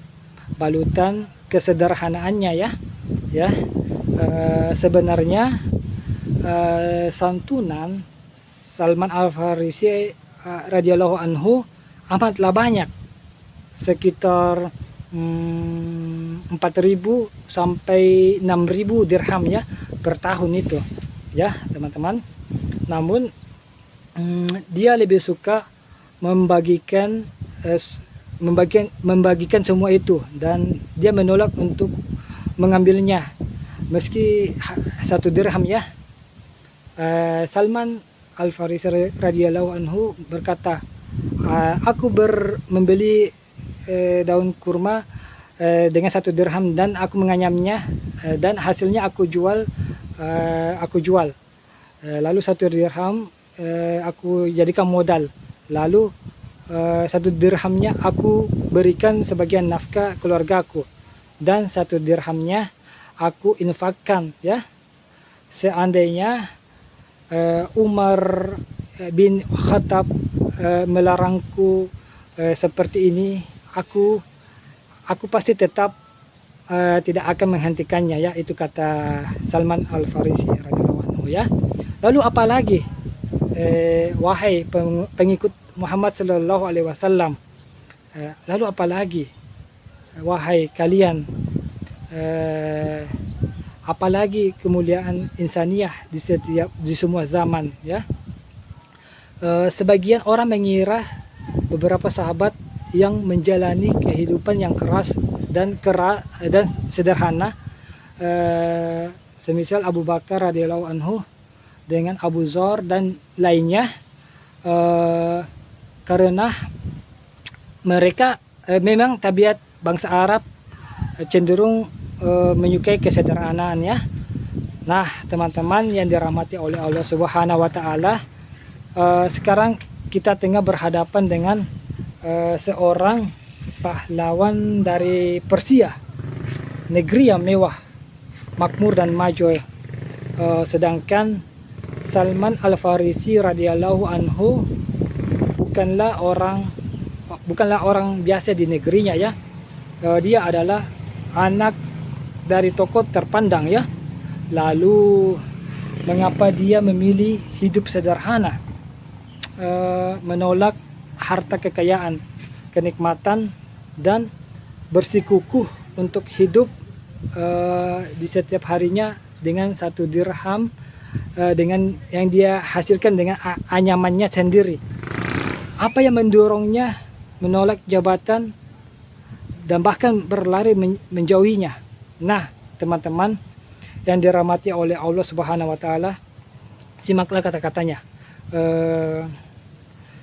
balutan kesederhanaannya, ya. Sebenarnya santunan Salman Al-Farisi radhiyallahu anhu amatlah banyak, sekitar 4.000 sampai 6.000 dirham, ya, per tahun itu, ya, teman-teman. Namun dia lebih suka membagikan semua itu, dan dia menolak untuk mengambilnya meski 1 dirham, ya. Salman Al-Farisi radhiyallahu anhu berkata, aku membeli daun kurma dengan 1 dirham dan aku menganyamnya, dan hasilnya aku jual. Lalu 1 dirham aku jadikan modal, lalu 1 dirhamnya aku berikan sebagian nafkah keluargaku, dan 1 dirhamnya aku infakkan, ya. Seandainya Umar bin Khattab melarangku seperti ini, aku pasti tetap tidak akan menghentikannya, ya. Itu kata Salman Al-Farisi radhiyallahu anhu, ya. Lalu apalagi wahai pengikut Muhammad sallallahu alaihi wasallam, lalu apalagi wahai kalian, apalagi kemuliaan insaniyah di semua zaman, ya. Sebagian orang mengira beberapa sahabat yang menjalani kehidupan yang keras dan sederhana, semisal Abu Bakar radhiyallahu anhu dengan Abu Dzar dan lainnya, karena mereka memang tabiat bangsa Arab cenderung menyukai kesederhanaan ya. Nah, teman-teman yang dirahmati oleh Allah Subhanahu wa taala, sekarang kita tengah berhadapan dengan seorang pahlawan dari Persia, negeri yang mewah, makmur dan maju. Sedangkan Salman Al-Farisi radhiyallahu anhu bukanlah orang biasa di negerinya ya. Dia adalah anak dari tokoh terpandang ya. Lalu mengapa dia memilih hidup sederhana, menolak harta kekayaan, kenikmatan, dan bersikukuh untuk hidup di setiap harinya dengan 1 dirham, dengan yang dia hasilkan dengan anyamannya sendiri. Apa yang mendorongnya menolak jabatan dan bahkan berlari menjauhinya? Nah, teman-teman yang dirahmati oleh Allah Subhanahu wa taala, simaklah kata-katanya.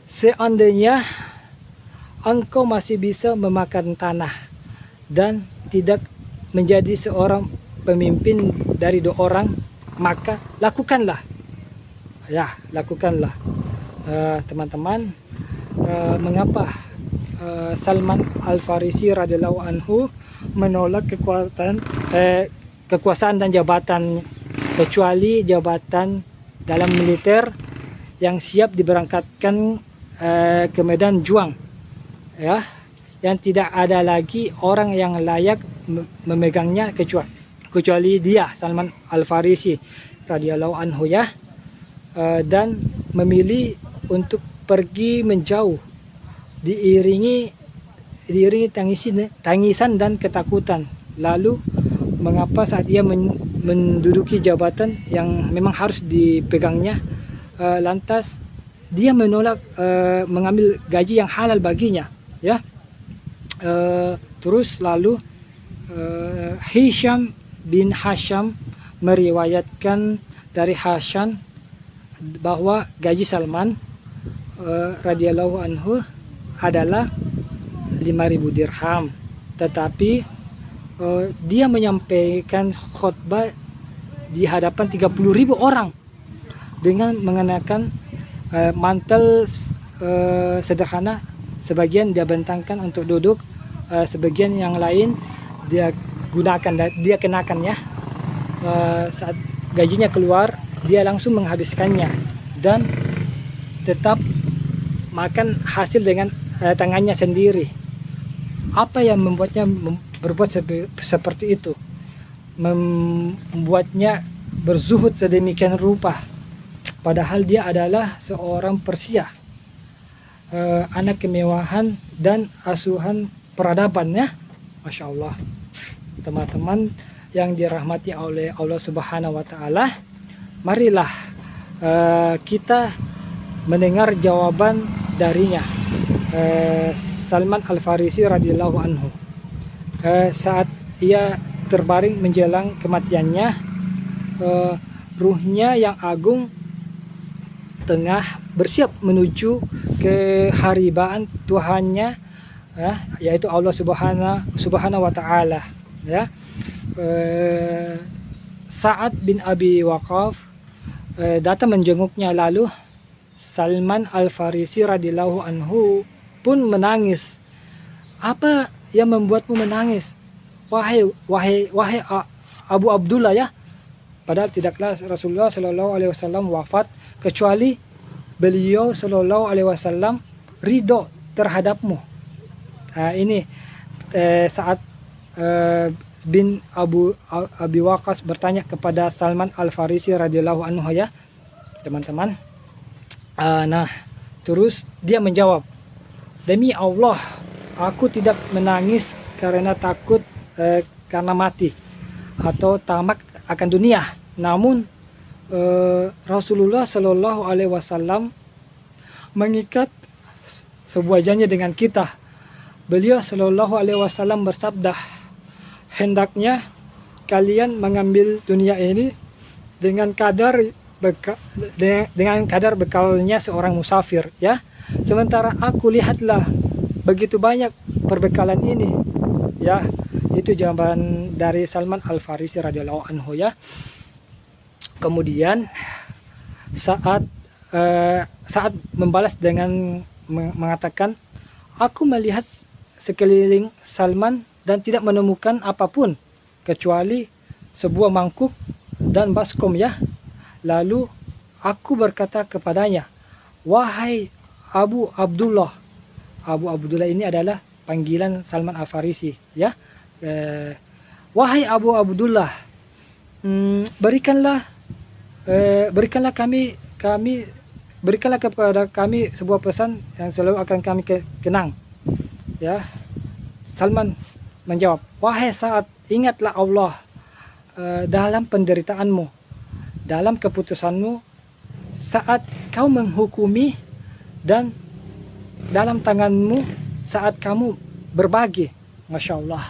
Seandainya engkau masih bisa memakan tanah dan tidak menjadi seorang pemimpin dari 2 orang, maka lakukanlah. Ya, lakukanlah. Teman-teman, mengapa Salman Al-Farisi radhiyallahu anhu menolak kekuasaan dan jabatan, kecuali jabatan dalam militer yang siap diberangkatkan ke medan juang ya, yang tidak ada lagi orang yang layak memegangnya kecuali dia, Salman Al-Farisi radhiyallahu anhu ya. Dan memilih untuk pergi menjauh diiringi tangisan dan ketakutan. Lalu mengapa saat dia menduduki jabatan yang memang harus dipegangnya, lantas dia menolak mengambil gaji yang halal baginya ya. Terus lalu Hisham bin Hasham meriwayatkan dari Hasan bahwa gaji Salman radhiyallahu anhu adalah 5.000 dirham, tetapi dia menyampaikan khutbah di hadapan 30.000 orang dengan mengenakan mantel sederhana. Sebagian dia bentangkan untuk duduk, sebagian yang lain dia kenakan ya. Saat gajinya keluar, dia langsung menghabiskannya dan tetap makan hasil dengan tangannya sendiri. Apa yang membuatnya berbuat seperti itu? Membuatnya berzuhud sedemikian rupa, padahal dia adalah seorang Persia, anak kemewahan dan asuhan peradaban ya. Masya Allah. Teman-teman yang dirahmati oleh Allah Subhanahu wa taala, marilah kita mendengar jawaban darinya, Salman Al-Farisi radhiyallahu anhu. Saat ia terbaring menjelang kematiannya, ruhnya yang agung tengah bersiap menuju keharibaan Tuhannya, yaitu Allah Subhanahu wa taala ya. Sa'ad bin Abi Waqqas datang menjenguknya, lalu Salman Al-Farisi radhiyallahu anhu pun menangis. Apa yang membuatmu menangis, wahai Abu Abdullah ya? Padahal tidaklah Rasulullah Shallallahu Alaihi Wasallam wafat kecuali beliau Shallallahu Alaihi Wasallam ridho terhadapmu. Ini saat bin Abi Waqqas bertanya kepada Salman Al-Farisi radhiyallahu anhu ya, teman-teman. Nah, terus dia menjawab, demi Allah, aku tidak menangis karena takut karena mati atau tamak akan dunia. Namun Rasulullah Shallallahu Alaihi Wasallam mengikat sebuah janji dengan kita. Beliau Shallallahu Alaihi Wasallam bersabda, hendaknya kalian mengambil dunia ini dengan kadar bekalnya seorang musafir ya. Sementara aku lihatlah begitu banyak perbekalan ini, ya. Itu jawaban dari Salman Al Farisi radhiyallahu anhu, ya. Kemudian saat saat membalas dengan mengatakan, aku melihat sekeliling Salman dan tidak menemukan apapun kecuali sebuah mangkuk dan baskom, ya. Lalu aku berkata kepadanya, wahai Abu Abdullah. Abu Abdullah ini adalah panggilan Salman Al Farisi, ya. Wahai Abu Abdullah, berikanlah berikanlah kepada kami sebuah pesan yang selalu akan kami kenang, ya. Salman menjawab, wahai Sa'ad, ingatlah Allah dalam penderitaanmu, dalam keputusanmu, saat kau menghukumi, dan dalam tanganmu saat kamu berbagi. Masya Allah,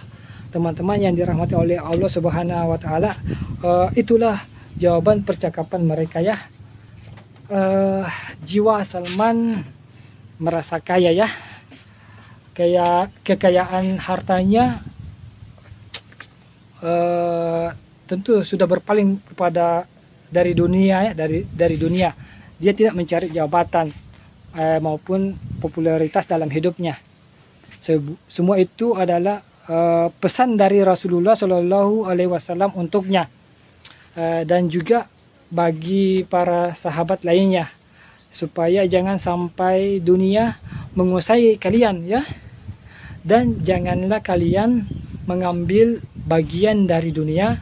teman-teman yang dirahmati oleh Allah Subhanahu wa Ta'ala, itulah jawaban percakapan mereka, ya. Jiwa Salman merasa kaya, ya. Kayak kekayaan hartanya tentu sudah berpaling kepada dari dunia, ya, dari dunia. Dia tidak mencari jabatan maupun popularitas dalam hidupnya. Semua itu adalah pesan dari Rasulullah Shallallahu Alaihi Wasallam untuknya, dan juga bagi para sahabat lainnya, supaya jangan sampai dunia menguasai kalian, ya. Dan janganlah kalian mengambil bagian dari dunia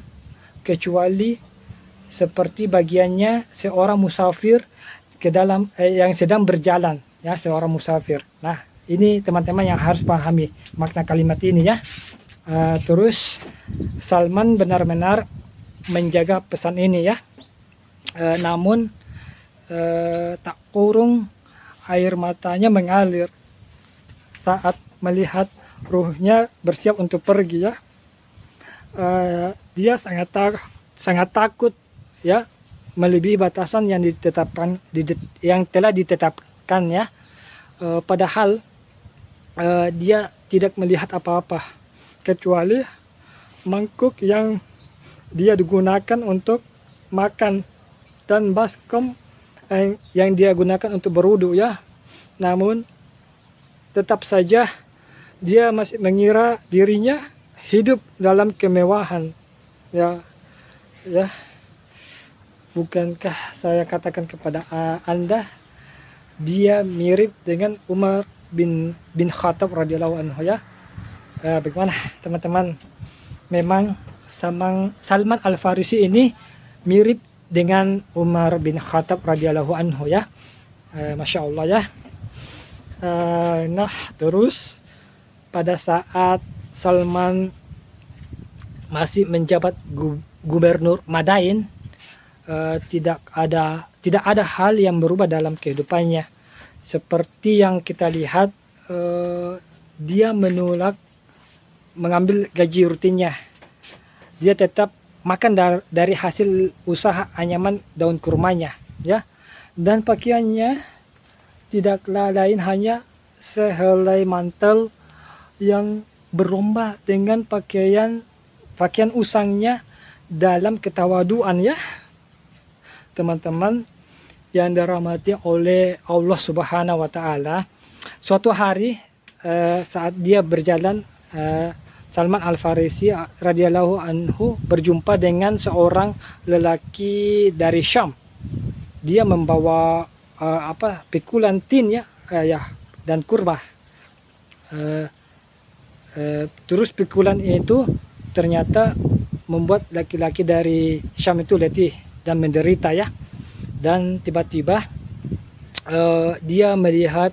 kecuali seperti bagiannya seorang musafir ke dalam yang sedang berjalan, ya, seorang musafir. Nah, ini teman-teman yang harus pahami makna kalimat ini, ya. Terus Salman benar-benar menjaga pesan ini, ya. Namun tak kurung air matanya mengalir saat melihat ruhnya bersiap untuk pergi, ya. Dia sangat takut, ya, melebihi batasan yang ditetapkan, yang telah ditetapkan, ya. Padahal dia tidak melihat apa-apa kecuali mangkuk yang dia digunakan untuk makan dan baskom yang dia gunakan untuk berwudu, ya. Namun tetap saja dia masih mengira dirinya hidup dalam kemewahan, ya. Bukankah saya katakan kepada Anda, dia mirip dengan Umar bin Khattab radhiyallahu anhu, ya. Bagaimana teman-teman? Memang Salman Al Farisi ini mirip dengan Umar bin Khattab radhiyallahu anhu, ya. Masya Allah, ya. Nah, terus pada saat Salman masih menjabat gubernur Madain, tidak ada hal yang berubah dalam kehidupannya. Seperti yang kita lihat, dia menolak mengambil gaji rutinnya. Dia tetap makan dari hasil usaha anyaman daun kurmanya, ya. Dan pakaiannya tidaklah lain hanya sehelai mantel yang berlomba dengan pakaian usangnya dalam ketawaduan, ya. Teman-teman yang dirahmati oleh Allah Subhanahu wa Ta'ala, suatu hari saat dia berjalan, Salman Al Farisi radhiyallahu anhu berjumpa dengan seorang lelaki dari Syam. Dia membawa pikulan tin, ya, dan kurma. Terus pikulan itu ternyata membuat laki-laki dari Syam itu letih dan menderita, ya. Dan tiba-tiba dia melihat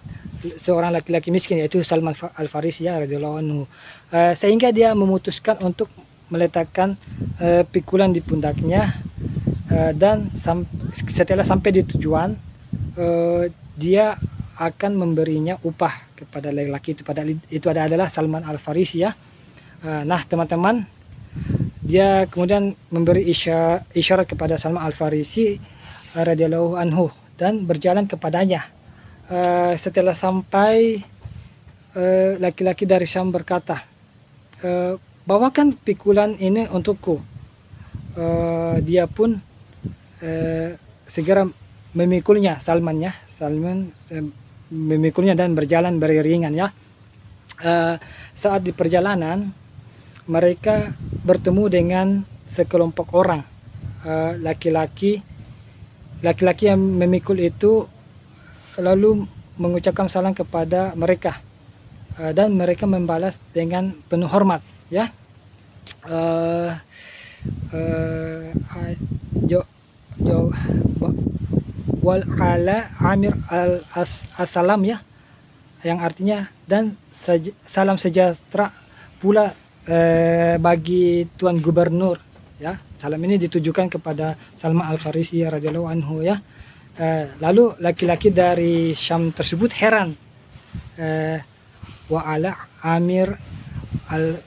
seorang laki-laki miskin, yaitu Salman Al Farisi, ya, radhiyallahu anhu, sehingga dia memutuskan untuk meletakkan pikulan di pundaknya, dan setelah sampai di tujuan, dia akan memberinya upah kepada laki-laki itu adalah Salman Al Farisi, ya. Nah, teman-teman, dia kemudian memberi isyarat kepada Salman Al Farisi radhiyallahu anhu dan berjalan kepadanya. Setelah sampai, laki-laki dari Syam berkata, bawakan pikulan ini untukku. Dia pun segera memikulnya, Salman memikulnya dan berjalan beriringan ya. Saat di perjalanan mereka bertemu dengan sekelompok orang, laki-laki yang memikul itu lalu mengucapkan salam kepada mereka, dan mereka membalas dengan penuh hormat ya. Wal ala amir al assalam ya, yang artinya dan salam sejahtera pula bagi Tuan Gubernur ya. Salam ini ditujukan kepada Salman Al-Farisi radhiyallahu anhu ya. Lalu laki-laki dari Syam tersebut heran, wa ala amir al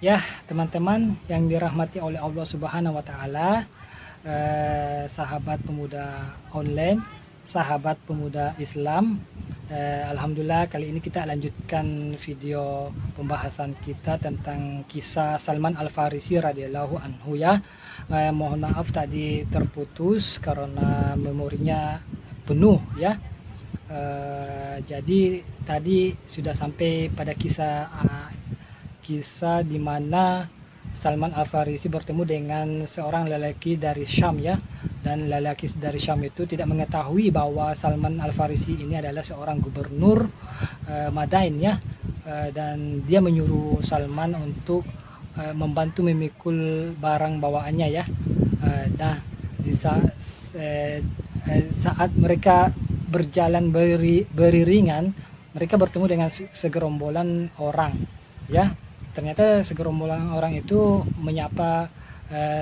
ya. Teman-teman yang dirahmati oleh Allah Subhanahu wa taala, sahabat pemuda online, sahabat pemuda Islam, alhamdulillah kali ini kita lanjutkan video pembahasan kita tentang kisah Salman Al-Farisi radhiyallahu anhu ya. Mohon maaf tadi terputus karena memorinya penuh ya. Jadi tadi sudah sampai pada kisah di mana Salman Al-Farisi bertemu dengan seorang lelaki dari Syam ya, dan lelaki dari Syam itu tidak mengetahui bahwa Salman Al-Farisi ini adalah seorang gubernur Madain ya, dan dia menyuruh Salman untuk membantu memikul barang bawaannya ya. Nah, di saat mereka berjalan beriringan, mereka bertemu dengan segerombolan orang ya. Ternyata segerombolan orang itu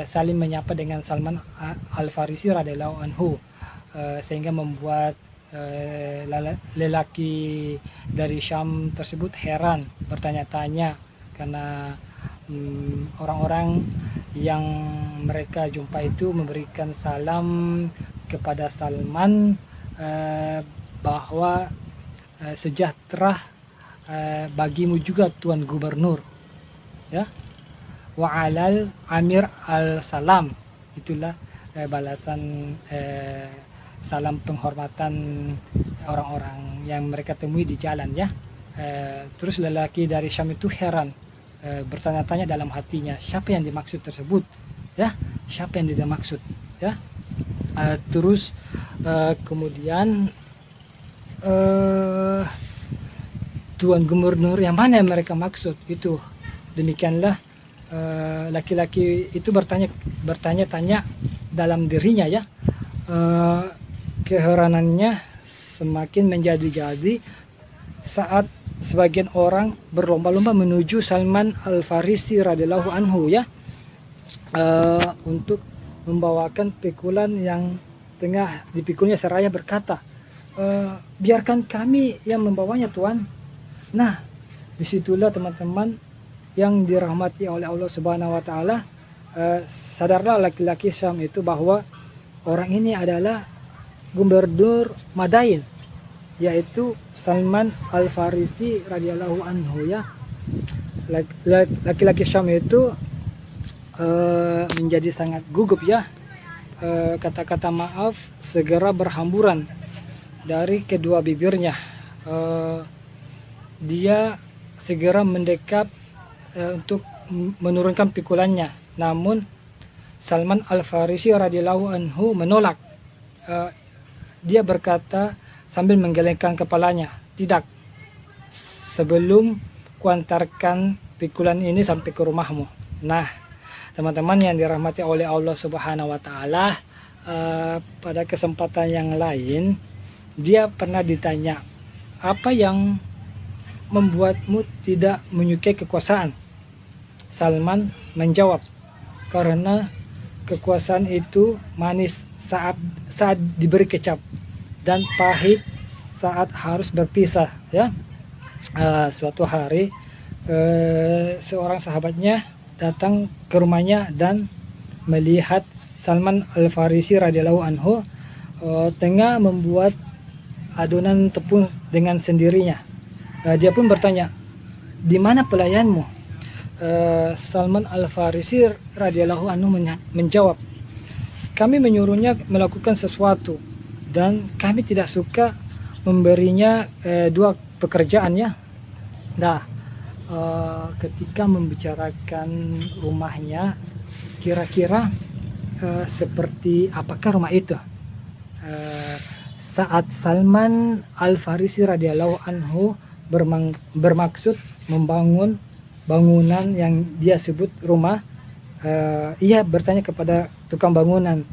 saling menyapa dengan Salman Al-Farisi radhiyallahu anhu, sehingga membuat lelaki dari Syam tersebut heran, bertanya-tanya karena orang-orang yang mereka jumpa itu memberikan salam kepada Salman, bahwa sejahtera bagimu juga Tuan Gubernur ya, wa alal amir al salam. Itulah balasan salam penghormatan orang-orang yang mereka temui di jalan ya. Terus lelaki dari Syam itu heran, bertanya-tanya dalam hatinya, siapa yang dimaksud tersebut ya, siapa yang dimaksud ya. Terus kemudian Tuan Gubernur yang mana yang mereka maksud itu. Demikianlah laki-laki itu bertanya-tanya dalam dirinya ya. Keheranannya semakin menjadi-jadi saat sebagian orang berlomba-lomba menuju Salman Al-Farisi radhiyallahu anhu ya, untuk membawakan pikulan yang tengah dipikulnya seraya berkata, biarkan kami yang membawanya Tuan. Nah, disitulah teman-teman yang dirahmati oleh Allah Subhanahu wa taala, sadarlah laki-laki Syam itu bahwa orang ini adalah gubernur Madain, yaitu Salman Al-Farisi radhiyallahu anhu ya. Laki-laki Syam itu menjadi sangat gugup ya. Kata-kata maaf segera berhamburan dari kedua bibirnya. Dia segera mendekat untuk menurunkan pikulannya, namun Salman Al-Farisi radhiyallahu anhu menolak. Dia berkata sambil menggelengkan kepalanya, tidak, sebelum kuantarkan pikulan ini sampai ke rumahmu. Nah, teman-teman yang dirahmati oleh Allah Subhanahu wa taala, pada kesempatan yang lain dia pernah ditanya, apa yang membuatmu tidak menyukai kekuasaan? Salman menjawab, karena kekuasaan itu manis saat diberi kecap dan pahit saat harus berpisah ya. Suatu hari seorang sahabatnya datang ke rumahnya dan melihat Salman Al-Farisi radhiyallahu anhu tengah membuat adonan tepung dengan sendirinya. Dia pun bertanya, di mana pelayanmu? Salman Al-Farisi radhiyallahu anhu menjawab, kami menyuruhnya melakukan sesuatu dan kami tidak suka memberinya dua pekerjaannya. Nah, ketika membicarakan rumahnya, kira-kira seperti apakah rumah itu? Saat Salman Al-Farisi radhiyallahu anhu bermaksud membangun bangunan yang dia sebut rumah, ia bertanya kepada tukang bangunan,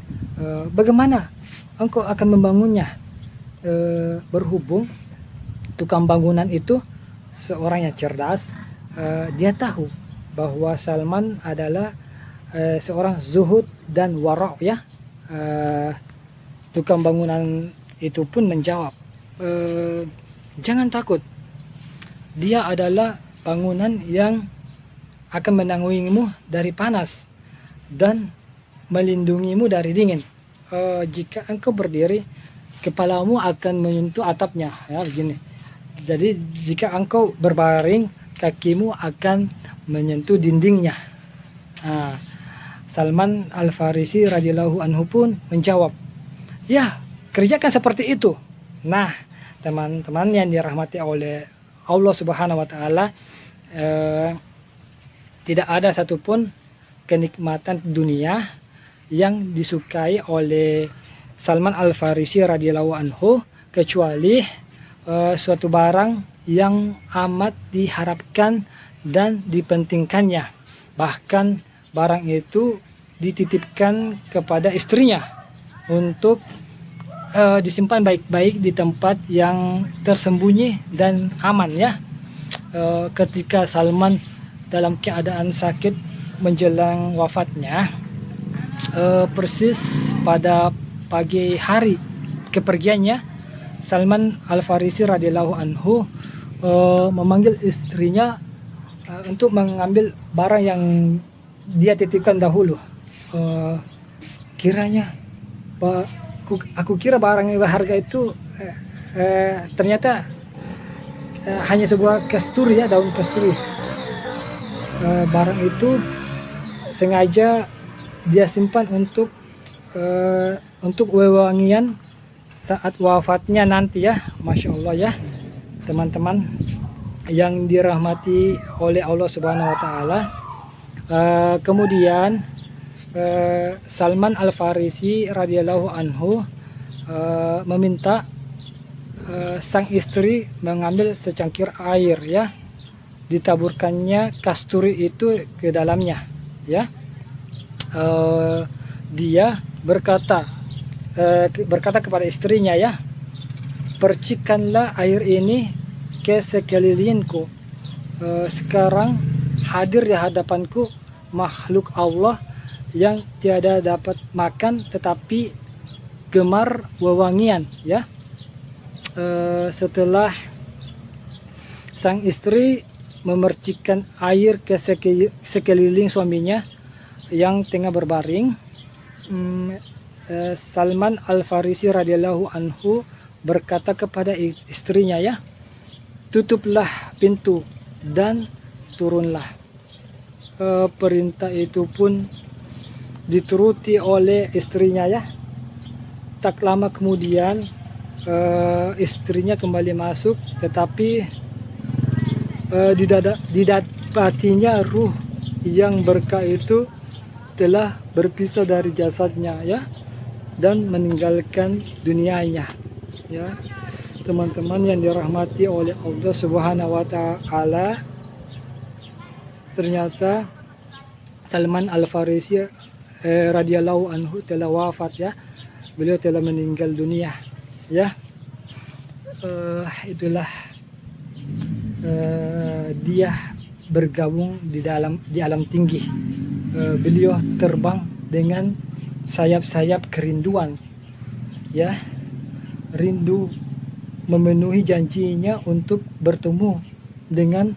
bagaimana engkau akan membangunnya? Berhubung tukang bangunan itu seorang yang cerdas, dia tahu bahwa Salman adalah seorang zuhud dan wara' ya. Tukang bangunan itu pun menjawab, jangan takut, dia adalah bangunan yang akan menangguhimu dari panas dan melindungimu dari dingin. Jika engkau berdiri, kepalamu akan menyentuh atapnya, ya begini. Jadi jika engkau berbaring, kakimu akan menyentuh dindingnya. Salman Al-Farisi radhiyallahu anhu pun menjawab, ya, kerjakan seperti itu. Nah, teman-teman yang dirahmati oleh Allah Subhanahu wa taala, tidak ada satupun kenikmatan dunia yang disukai oleh Salman Al-Farisi radhiyallahu anhu kecuali suatu barang yang amat diharapkan dan dipentingkannya. Bahkan barang itu dititipkan kepada istrinya untuk disimpan baik-baik di tempat yang tersembunyi dan aman ya. Ketika Salman dalam keadaan sakit menjelang wafatnya, persis pada pagi hari kepergiannya, Salman Al-Farisi radhiyallahu anhu memanggil istrinya untuk mengambil barang yang dia titipkan dahulu. Kiranya, aku kira barang yang berharga itu ternyata hanya sebuah kasturi ya, daun kasturi. Barang itu sengaja dia simpan untuk wewangian saat wafatnya nanti ya. Masya Allah ya teman-teman yang dirahmati oleh Allah Subhanahu wa taala. Kemudian Salman Al-Farisi radhiyallahu anhu meminta sang istri mengambil secangkir air ya, ditaburkannya kasturi itu ke dalamnya ya. Dia berkata kepada istrinya ya, percikanlah air ini ke sekelilingku. Sekarang hadir di hadapanku makhluk Allah yang tiada dapat makan tetapi gemar wewangian ya. Setelah sang istri memercikkan air ke sekeliling suaminya yang tengah berbaring, Salman Al-Farisi radhiyallahu anhu berkata kepada istrinya ya, tutuplah pintu dan turunlah. Perintah itu pun dituruti oleh istrinya ya. Tak lama kemudian istrinya kembali masuk, tetapi didapatinya ruh yang berkah itu telah berpisah dari jasadnya ya, dan meninggalkan dunianya ya. Teman-teman yang dirahmati oleh Allah Subhanahu wa taala, ternyata Salman Al-Farisi radhiyallahu anhu telah wafat ya. Beliau telah meninggal dunia ya. Itulah dia bergabung di alam tinggi. Beliau terbang dengan sayap-sayap kerinduan ya, rindu memenuhi janjinya untuk bertemu dengan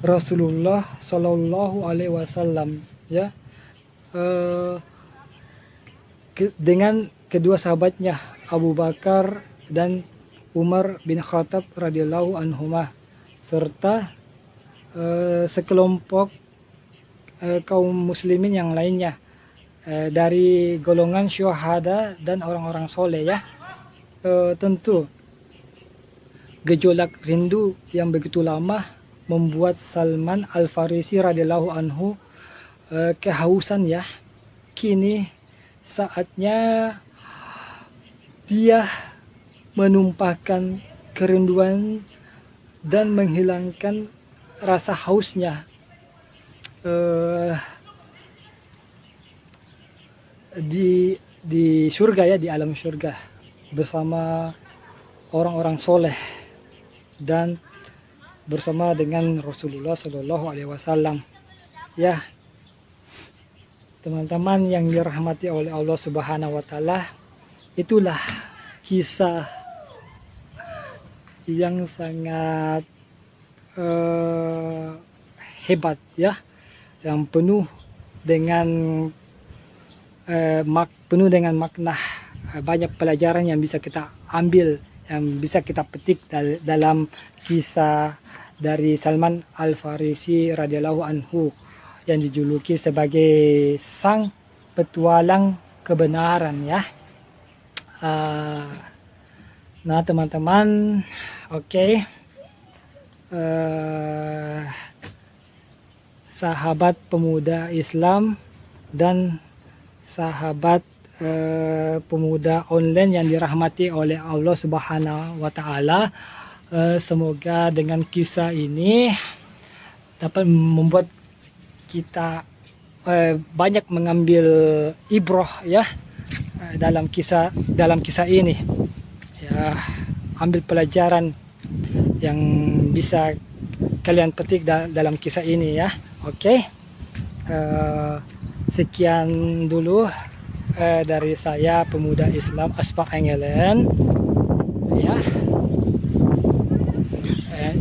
Rasulullah Shallallahu Alaihi Wasallam ya, dengan kedua sahabatnya Abu Bakar dan Umar bin Khattab radhiyallahu anhuma, serta sekelompok kaum muslimin yang lainnya dari golongan syuhada dan orang-orang soleh ya. Tentu gejolak rindu yang begitu lama membuat Salman Al-Farisi radhiyallahu anhu kehausan ya. Kini saatnya dia menumpahkan kerinduan dan menghilangkan rasa hausnya di surga ya, di alam surga bersama orang-orang soleh dan bersama dengan Rasulullah Shallallahu Alaihi Wasallam ya. Teman-teman yang dirahmati oleh Allah Subhanahu Wa Taala, itulah kisah yang sangat hebat ya, yang penuh dengan makna, banyak pelajaran yang bisa kita ambil, yang bisa kita petik dalam kisah dari Salman Al-Farisi radhiyallahu anhu yang dijuluki sebagai sang petualang kebenaran ya. Nah teman-teman, oke. Sahabat pemuda Islam dan sahabat pemuda online yang dirahmati oleh Allah Subhanahu wa Ta'ala, semoga dengan kisah ini dapat membuat kita banyak mengambil ibrah ya dalam kisah ini ya. Ambil pelajaran yang bisa kalian petik dalam kisah ini ya. Oke. Sekian dulu dari saya, pemuda Islam Aspak Engelen ya,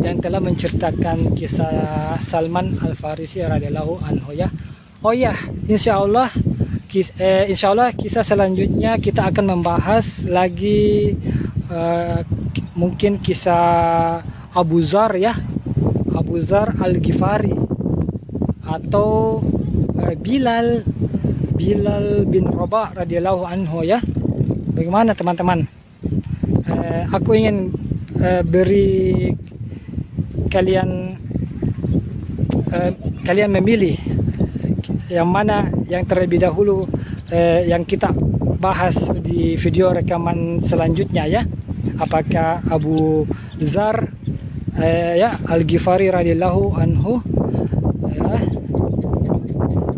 yang telah menceritakan kisah Salman Al-Farisi radhiyallahu anhu ya. Oh ya, insyaallah kisah selanjutnya kita akan membahas lagi mungkin kisah Abu Zar ya, Abu Zar Al-Ghifari atau Bilal bin Rabah radhiyallahu anhu ya. Bagaimana teman-teman? Aku ingin beri kalian memilih yang mana yang terlebih dahulu yang kita bahas di video rekaman selanjutnya ya. Apakah Abu Zar ya Al-Ghifari radhiyallahu anhu ya,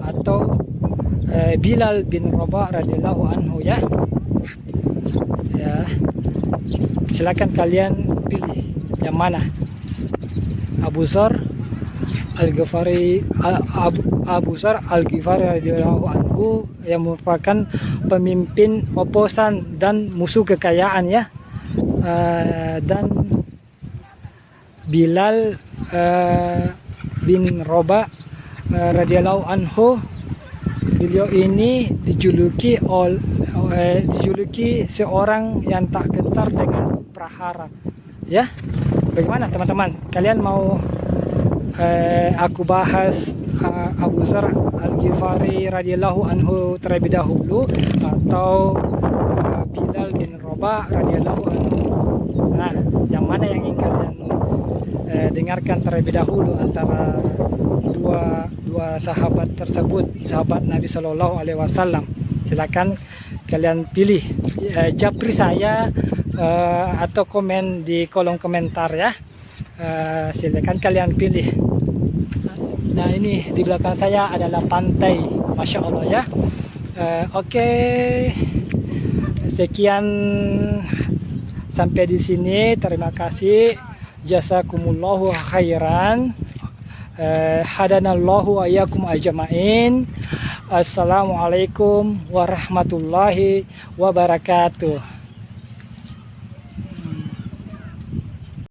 atau Bilal bin Rabah radhiyallahu anhu ya. Ya. Silakan kalian pilih yang mana. Abu Zar Al-Ghifari radhiyallahu anhu yang merupakan pemimpin oposan dan musuh kekayaan ya. Dan Bilal bin Rabah radhiyallahu anhu, beliau ini dijuluki seorang yang tak gentar dengan prahara ya. Bagaimana teman-teman, kalian mau aku bahas Abu Zar Al-Ghifari radhiyallahu anhu terlebih dahulu atau Bilal bin Rabah radhiyallahu anhu? Nah, yang mana yang ingin kalian dengarkan terlebih dahulu antara dua sahabat tersebut, sahabat Nabi Shallallahu Alaihi Wasallam? Silakan kalian pilih, japri saya atau komen di kolom komentar ya. Silakan kalian pilih. Nah ini di belakang saya adalah pantai, masya Allah ya. Oke, sekian sampai di sini. Terima kasih. Jazakumullahu khairan. Hadanallahu ayyakum ajma'in. Assalamualaikum warahmatullahi wabarakatuh.